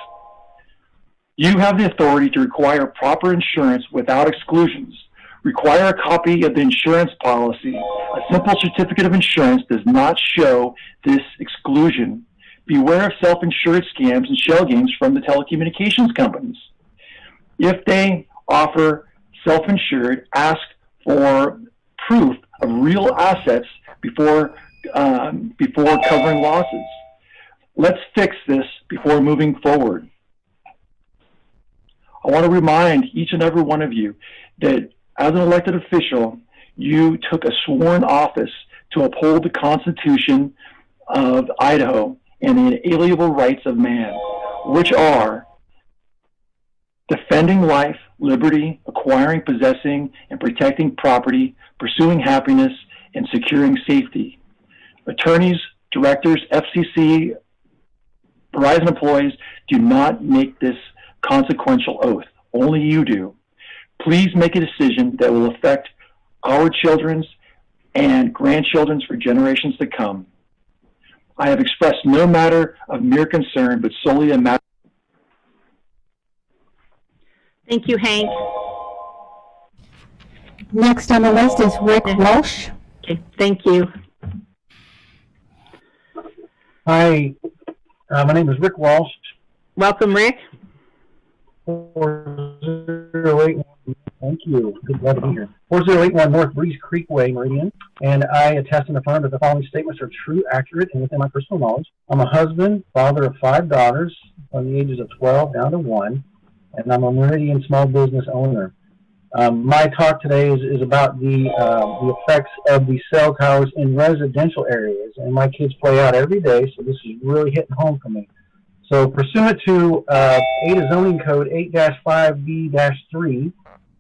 You have the authority to require proper insurance without exclusions. Require a copy of the insurance policy. A simple certificate of insurance does not show this exclusion. Beware of self-insured scams and shell games from the telecommunications companies. If they offer self-insured, ask for proof of real assets before covering losses. Let's fix this before moving forward. I want to remind each and every one of you that as an elected official, you took a sworn office to uphold the Constitution of Idaho and the inalienable rights of man, which are defending life, liberty, acquiring, possessing, and protecting property, pursuing happiness, and securing safety. Attorneys, directors, FCC, Verizon employees do not make this consequential oath. Only you do. Please make a decision that will affect our children's and grandchildren's for generations to come. I have expressed no matter of mere concern, but solely a matter. Thank you, Hank. Next on the list is Rick Walsh. Okay, thank you. Hi, my name is Rick Walsh. Welcome, Rick. 4081, thank you. Good glad to be here. 4081 North Breeze Creekway, Meridian. And I attest and affirm that the following statements are true, accurate, and within my personal knowledge. I'm a husband, father of 5 daughters from the ages of 12 down to 1, and I'm a Meridian small business owner. My talk today is about the effects of the cell towers in residential areas, and my kids play out every day, so this is really hitting home for me. So pursuant to Ada Zoning Code 8-5B-3,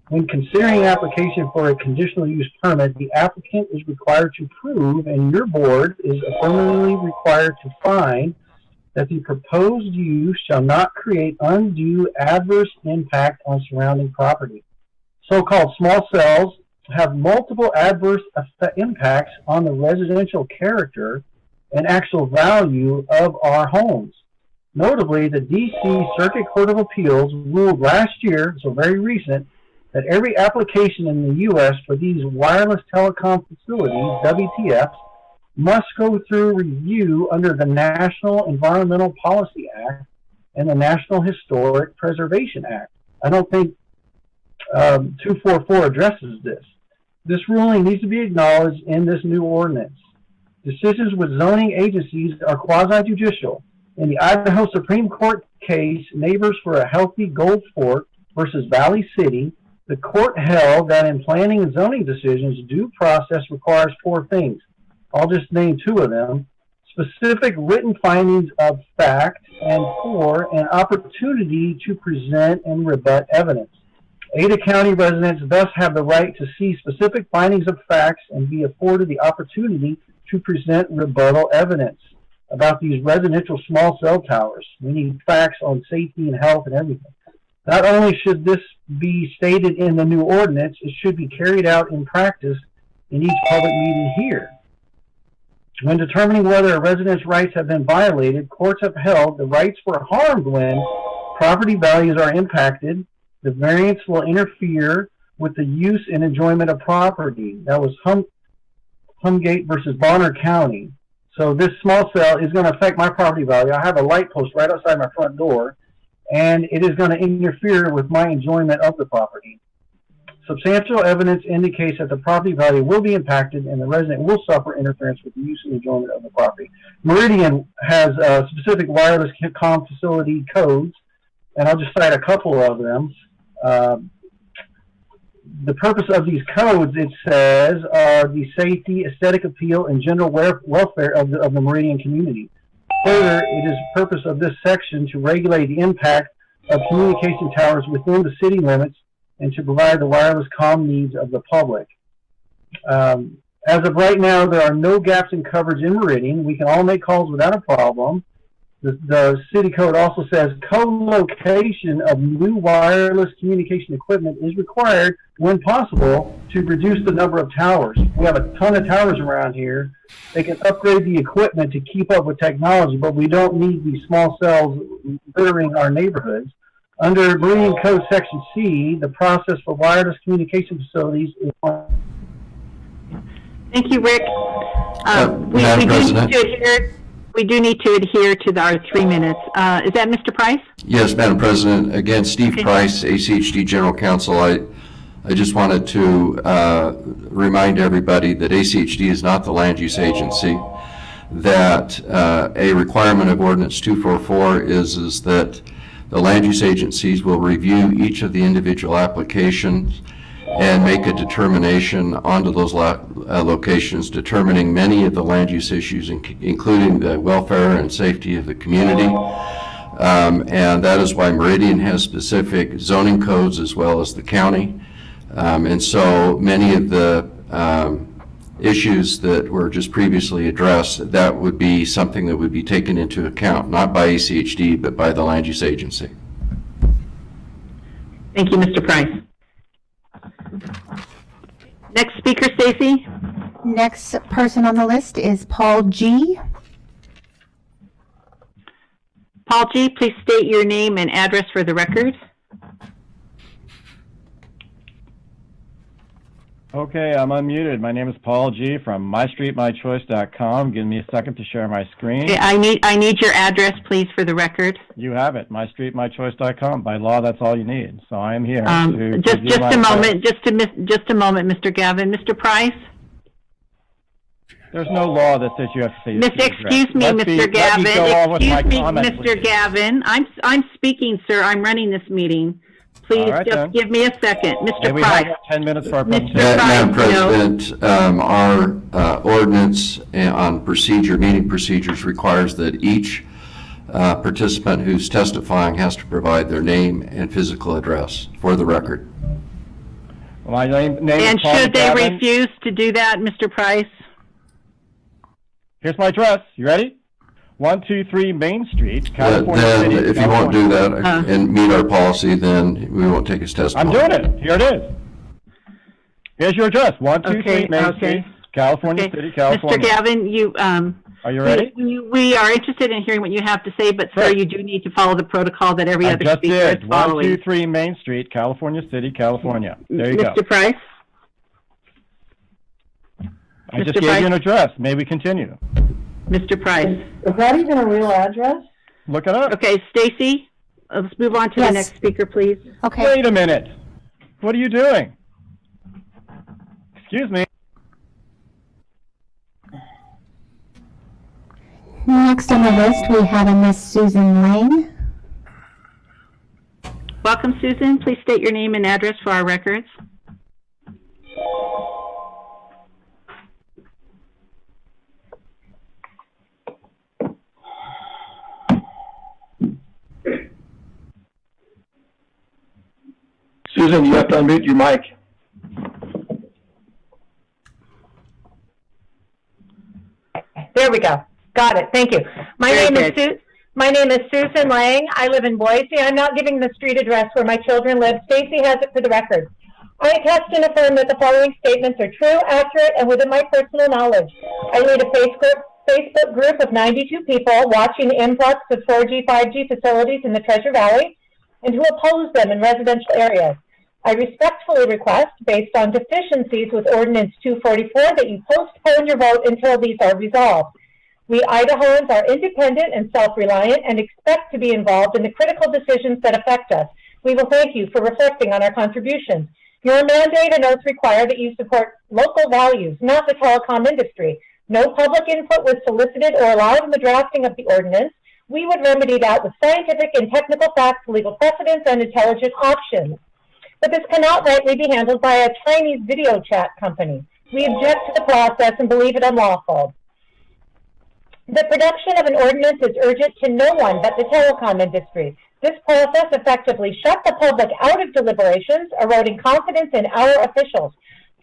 when considering application for a conditional use permit, the applicant is required to prove, and your board is affirmatively required to find, that the proposed use shall not create undue adverse impact on surrounding property. So-called small cells have multiple adverse impacts on the residential character and actual value of our homes. Notably, the D.C. Circuit Court of Appeals ruled last year, so very recent, that every application in the U.S. for these wireless telecom facilities, WTFs, must go through review under the National Environmental Policy Act and the National Historic Preservation Act. I don't think 244 addresses this. This ruling needs to be acknowledged in this new ordinance. Decisions with zoning agencies are quasi-judicial. In the Idaho Supreme Court case, Neighbors for a Healthy Gold Fork versus Valley City, the court held that in planning and zoning decisions, due process requires 4 things. I'll just name 2 of them. Specific written findings of fact, and 4, an opportunity to present and rebut evidence. Ada County residents thus have the right to see specific findings of facts and be afforded the opportunity to present rebuttal evidence about these residential small cell towers. We need facts on safety and health and everything. Not only should this be stated in the new ordinance, it should be carried out in practice in each public meeting here. When determining whether a resident's rights have been violated, courts have held the rights were harmed when property values are impacted, the variance will interfere with the use and enjoyment of property. That was Humgate versus Bonner County. So this small cell is going to affect my property value. I have a light post right outside my front door, and it is going to interfere with my enjoyment of the property. Substantial evidence indicates that the property value will be impacted and the resident will suffer interference with the use and enjoyment of the property. Meridian has specific wireless comm facility codes, and I'll just cite a couple of them. The purpose of these codes, it says, are the safety, aesthetic appeal, and general welfare of the Meridian community. Further, it is the purpose of this section to regulate the impact of communication towers within the city limits and to provide the wireless comm needs of the public. As of right now, there are no gaps in coverage in Meridian. We can all make calls without a problem. The city code also says co-location of new wireless communication equipment is required when possible to reduce the number of towers. We have a ton of towers around here. They can upgrade the equipment to keep up with technology, but we don't need these small cells littering our neighborhoods. Under Meridian Code Section C, the process for wireless communication facilities is... Thank you, Rick. Madam President. We do need to adhere to our 3 minutes. Is that Mr. Price? Yes, Madam President. Again, Steve Price, ACHD General Counsel. I just wanted to remind everybody that ACHD is not the land use agency, that a requirement of Ordinance 244 is that the land use agencies will review each of the individual applications and make a determination onto those locations, determining many of the land use issues, including the welfare and safety of the community. And that is why Meridian has specific zoning codes as well as the county. And so many of the issues that were just previously addressed, that would be something that would be taken into account, not by ACHD, but by the land use agency. Thank you, Mr. Price. Next speaker, Stacy. Next person on the list is Paul G. Paul G., please state your name and address for the record. Okay, I'm unmuted. My name is Paul G. from mystreetmychoice.com. Give me a second to share my screen. Okay, I need your address, please, for the record. You have it, mystreetmychoice.com. By law, that's all you need. So I am here. Just a moment, Mr. Gavin. Mr. Price? There's no law that says you have to say your street address. Excuse me, Mr. Gavin. Mr. Gavin. I'm speaking, sir. I'm running this meeting. Please just give me a second. Mr. Price. We have 10 minutes for our presentation. Madam President, our ordinance on meeting procedures requires that each participant who's testifying has to provide their name and physical address for the record. My name and is Paul should they Gavin. refuse to do that, Mr. Price? Here's my address. You ready? 123 Main Street, California Then, City, if you won't do that and meet our policy, then we won't take his testimony. I'm doing it. Here it is. Here's your address. 123 Main Street, California City, California. Mr. Gavin, Are you ready? We are interested in hearing what you have to say, but sir, you do need to follow the protocol that every other speaker is following. 123 Main Street, California City, California. There you go. Mr. Price? I just gave you an address. May we continue? Mr. Price? Is that even a real address? Look it up. Okay, Stacy, let's move on to the next speaker, please. Okay. Wait a minute. What are you doing? Excuse me. Next on the list, we have a Miss Susan Lang. Welcome, Susan. Please state your name and address for our records. Susan, you have to unmute your mic. There we go. Got it. Thank you. My name is Susan Lang. I live in Boise. I'm not giving the street address where my children live. Stacy has it for the record. I attest and affirm that the following statements are true, accurate, and within my personal knowledge. I lead a Facebook group of 92 people watching the influx of 4G, 5G facilities in the Treasure Valley and who oppose them in residential areas. I respectfully request, based on deficiencies with Ordinance 244, that you postpone your vote until these are resolved. We Idahoans are independent and self-reliant and expect to be involved in the critical decisions that affect us. We will thank you for reflecting on our contributions. Your mandate and oath require that you support local values, not the telecom industry. No public input was solicited or allowed in the drafting of the ordinance. We would remedy that with scientific and technical facts, legal precedents, and intelligent options. But this cannot rightly be handled by a Chinese video chat company. We object to the process and believe it unlawful. The production of an ordinance is urgent to no one but the telecom industry. This process effectively shut the public out of deliberations, eroding confidence in our officials.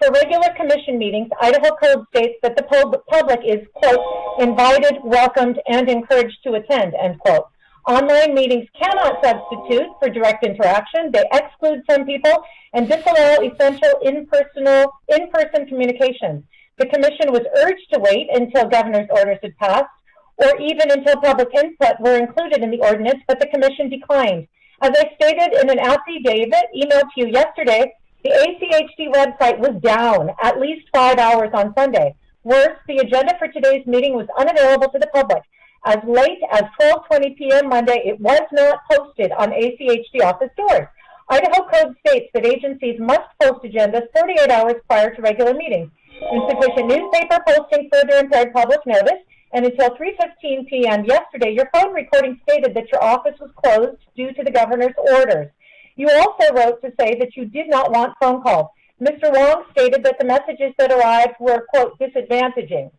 For regular commission meetings, Idaho Code states that the public is, quote, invited, welcomed, and encouraged to attend, end quote. Online meetings cannot substitute for direct interaction. They exclude some people and disallow essential in-person communications. The commission was urged to wait until governor's orders had passed, or even until public input were included in the ordinance, but the commission declined. As I stated in an affidavit emailed to you yesterday, the ACHD website was down at least 5 hours on Sunday. Worse, the agenda for today's meeting was unavailable to the public. As late as 12:20 p.m. Monday, it was not posted on ACHD office doors. Idaho Code states that agencies must post agendas 48 hours prior to regular meetings. Insufficient newspaper posting further impaired public notice, and until 3:15 p.m. yesterday, your phone recording stated that your office was closed due to the governor's orders. You also wrote to say that you did not want phone calls. Mr. Wong stated that the messages that arrived were, quote, disadvantaging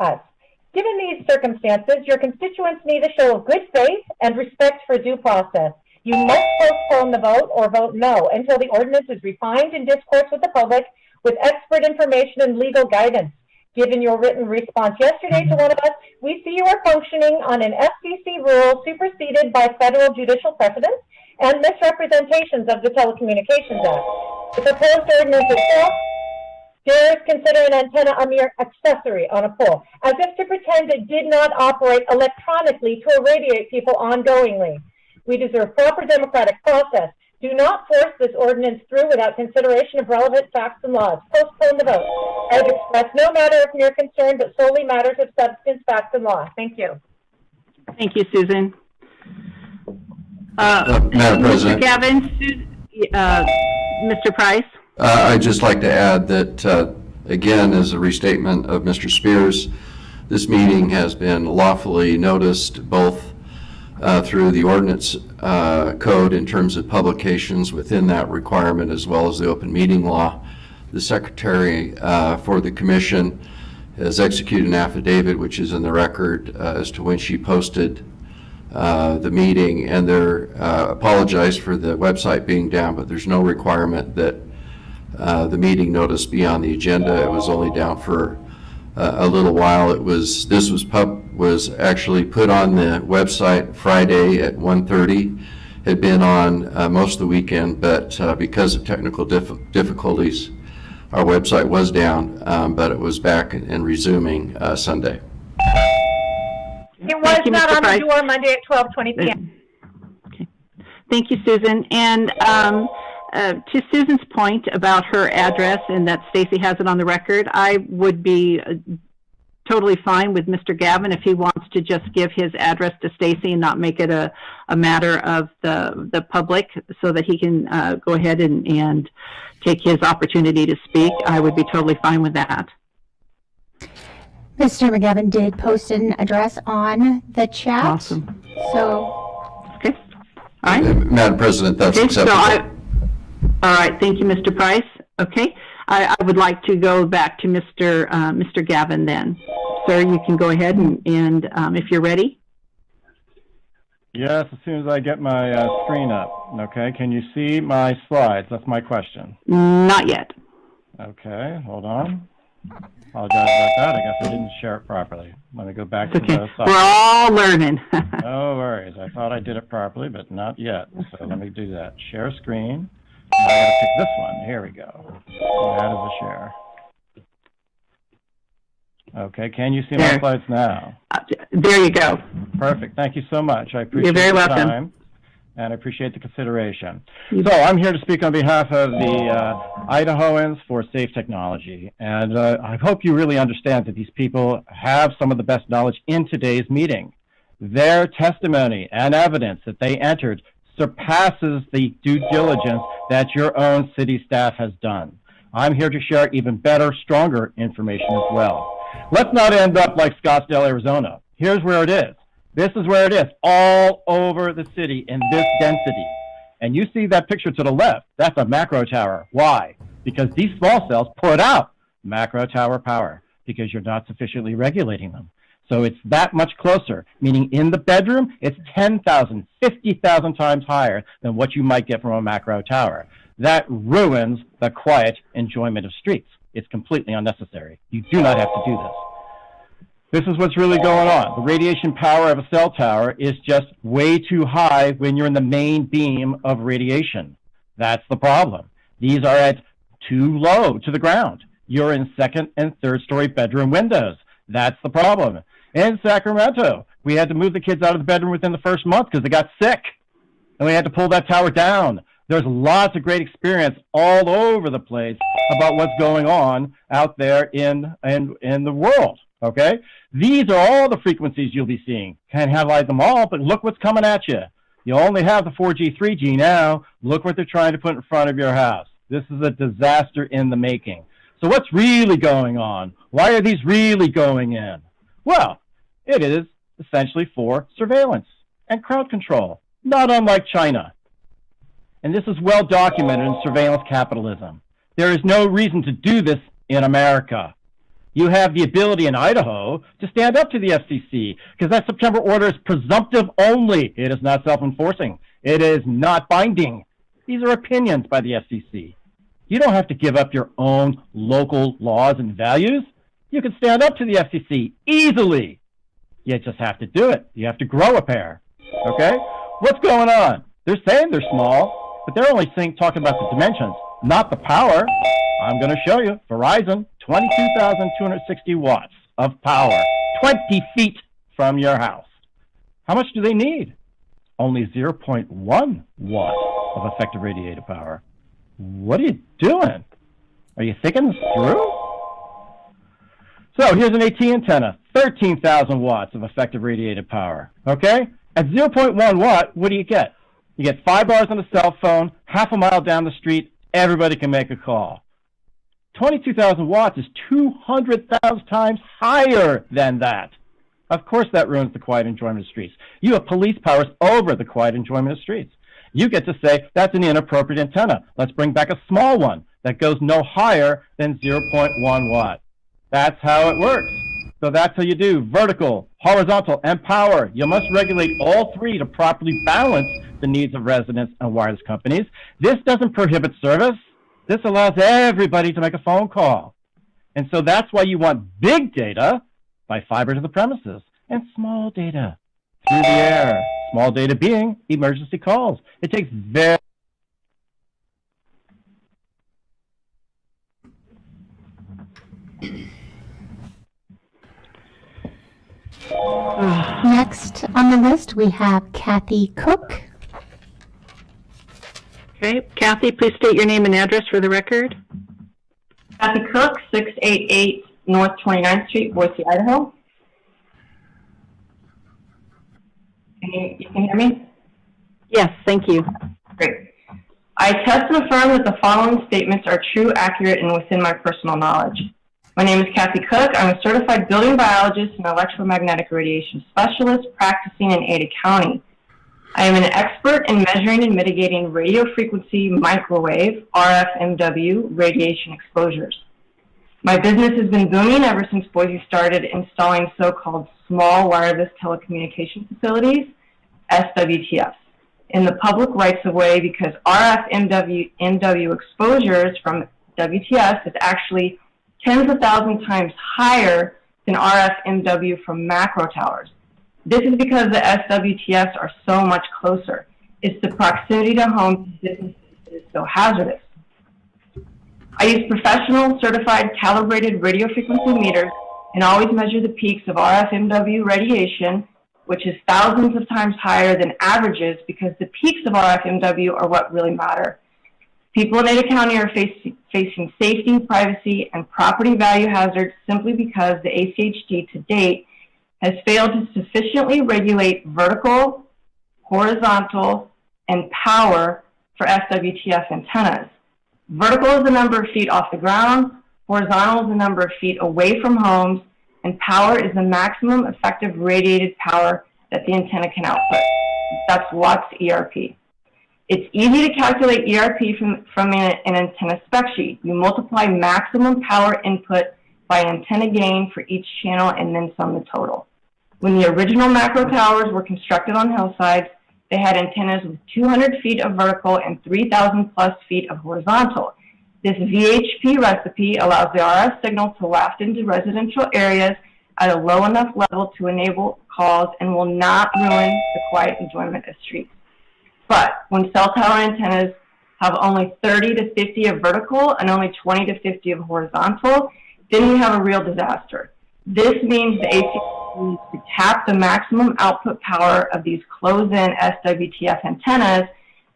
us. Given these circumstances, your constituents need a show of good faith and respect for due process. You must postpone the vote or vote no until the ordinance is refined in discourse with the public with expert information and legal guidance. Given your written response yesterday to one of us, we see you are functioning on an FCC rule superseded by federal judicial precedents and misrepresentations of the Telecommunications Act. The proposed ordinance itself dares consider an antenna a mere accessory on a pole, as if to pretend it did not operate electronically to irradiate people ongoingly. We deserve proper democratic process. Do not force this ordinance through without consideration of relevant facts and laws. Postpone the vote. I have expressed no matter of mere concern, but solely matters of substance, facts, and law. Thank you. Thank you, Susan. Madam President. Mr. Gavin, Mr. Price. I'd just like to add that, again, as a restatement of Mr. Spears, this meeting has been lawfully noticed both through the ordinance code in terms of publications within that requirement, as well as the open meeting law. The secretary for the commission has executed an affidavit, which is in the record, as to when she posted the meeting, and they're apologized for the website being down, but there's no requirement that the meeting notice be on the agenda. It was only down for a little while. This was actually put on the website Friday at 1:30. Had been on most of the weekend, but because of technical difficulties, our website was down, but it was back and resuming Sunday. It was Thank you, not Mr. on Price. the door Monday at 12:20 p.m. Thank you, Susan. And to Susan's point about her address and that Stacy has it on the record, I would be totally fine with Mr. Gavin if he wants to just give his address to Stacy and not make it a matter of the public, so that he can go ahead and take his opportunity to speak. I would be totally fine with that. Mr. McGavin did post an address on the chat. Awesome. So, Okay. All right. Madam President, that's Okay, acceptable. all right, thank you, Mr. Price. Okay, I would like to go back to Mr. Gavin then. Sir, you can go ahead and if you're ready. Yes, as soon as I get my screen up. Okay, can you see my slides? That's my question. Not yet. Okay, hold on. Apologize about that. I guess I didn't share it properly. Let me go back to the side. We're all learning. No worries. I thought I did it properly, but not yet. So let me do that. Share screen. I gotta pick this one. Here we go. That is a share. Okay, can you see my slides now? There you go. Perfect. Thank you so much. I appreciate You're very the welcome. time, and I appreciate the consideration. So I'm here to speak on behalf of the Idahoans for Safe Technology, and I hope you really understand that these people have some of the best knowledge in today's meeting. Their testimony and evidence that they entered surpasses the due diligence that your own city staff has done. I'm here to share even better, stronger information as well. Let's not end up like Scottsdale, Arizona. Here's where it is. This is where it is, all over the city in this density. And you see that picture to the left, that's a macro tower. Why? Because these small cells put out macro tower power because you're not sufficiently regulating them. So it's that much closer, meaning in the bedroom, it's 10,000, 50,000 times higher than what you might get from a macro tower. That ruins the quiet enjoyment of streets. It's completely unnecessary. You do not have to do this. This is what's really going on. The radiation power of a cell tower is just way too high when you're in the main beam of radiation. That's the problem. These are at too low to the ground. You're in second and third story bedroom windows. That's the problem. In Sacramento, we had to move the kids out of the bedroom within the first month because they got sick, and we had to pull that tower down. There's lots of great experience all over the place about what's going on out there in the world, okay? These are all the frequencies you'll be seeing. Can't highlight them all, but look what's coming at you. You only have the 4G, 3G now. Look what they're trying to put in front of your house. This is a disaster in the making. So what's really going on? Why are these really going in? Well, it is essentially for surveillance and crowd control, not unlike China. And this is well documented in surveillance capitalism. There is no reason to do this in America. You have the ability in Idaho to stand up to the FCC because that September order is presumptive only. It is not self-enforcing. It is not binding. These are opinions by the FCC. You don't have to give up your own local laws and values. You can stand up to the FCC easily. You just have to do it. You have to grow a pair. Okay? What's going on? They're saying they're small, but they're only talking about the dimensions, not the power. I'm going to show you. Verizon, 22,260 watts of power, 20 feet from your house. How much do they need? Only 0.1 watt of effective radiative power. What are you doing? Are you thinking this through? So here's an AT antenna, 13,000 watts of effective radiative power, okay? At 0.1 watt, what do you get? You get 5 bars on a cell phone, half a mile down the street, everybody can make a call. 22,000 watts is 200,000 times higher than that. Of course that ruins the quiet enjoyment of streets. You have police powers over the quiet enjoyment of streets. You get to say, that's an inappropriate antenna. Let's bring back a small one that goes no higher than 0.1 watt. That's how it works. So that's how you do vertical, horizontal, and power. You must regulate all three to properly balance the needs of residents and wireless companies. This doesn't prohibit service. This allows everybody to make a phone call. And so that's why you want big data by fiber to the premises and small data through the air. Small data being emergency calls. It takes very Next on the list, we have Kathy Cook. Okay, Kathy, please state your name and address for the record. Kathy Cook, 688 North 29th Street, Boise, Idaho. You can hear me? Yes, thank you. Great. I attest and affirm that the following statements are true, accurate, and within my personal knowledge. My name is Kathy Cook. I'm a certified building biologist and electromagnetic radiation specialist practicing in Ada County. I am an expert in measuring and mitigating radio frequency microwave, RFMW, radiation exposures. My business has been booming ever since Boise started installing so-called small wireless telecommunication facilities, SWTFs, in the public rights-of-way because RFMW exposures from WTFs is actually tens of thousands times higher than RFMW from macro towers. This is because the SWTFs are so much closer. It's the proximity to home businesses that is so hazardous. I use professional, certified, calibrated radio frequency meters and always measure the peaks of RFMW radiation, which is thousands of times higher than averages because the peaks of RFMW are what really matter. People in Ada County are facing safety, privacy, and property value hazards simply because the ACHD to date has failed to sufficiently regulate vertical, horizontal, and power for SWTF antennas. Vertical is the number of feet off the ground, horizontal is the number of feet away from homes, and power is the maximum effective radiated power that the antenna can output. That's watts ERP. It's easy to calculate ERP from an antenna spec sheet. You multiply maximum power input by antenna gain for each channel and then sum the total. When the original macro towers were constructed on hillsides, they had antennas with 200 feet of vertical and 3,000 plus feet of horizontal. This VHP recipe allows the RF signal to waft into residential areas at a low enough level to enable calls and will not ruin the quiet enjoyment of streets. But when cell tower antennas have only 30 to 50 of vertical and only 20 to 50 of horizontal, then we have a real disaster. This means the ACHD needs to tap the maximum output power of these closed-in SWTF antennas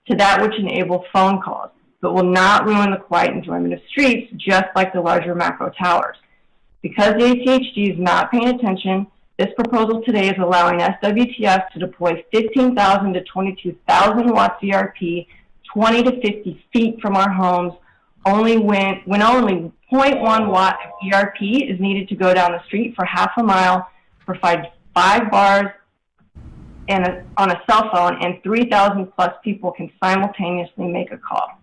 to that which enable phone calls, but will not ruin the quiet enjoyment of streets, just like the larger macro towers. Because the ACHD is not paying attention, this proposal today is allowing SWTF to deploy 15,000 to 22,000 watts ERP 20 to 50 feet from our homes, only when only 0.1 watt of ERP is needed to go down the street for half a mile for five bars and on a cell phone, and 3,000 plus people can simultaneously make a call.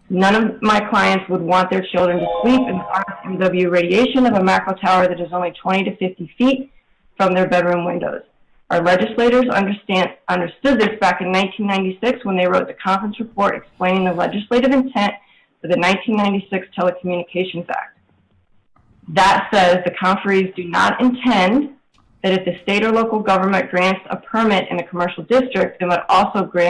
None of my clients would want their children to sleep in the RFMW radiation of a macro tower that is only 20 to 50 feet from their bedroom windows. Our legislators understood this back in 1996 when they wrote the conference report explaining the legislative intent for the 1996 Telecommunications Act. That says the conferees do not intend that if the state or local government grants a permit in a commercial district, it would also grant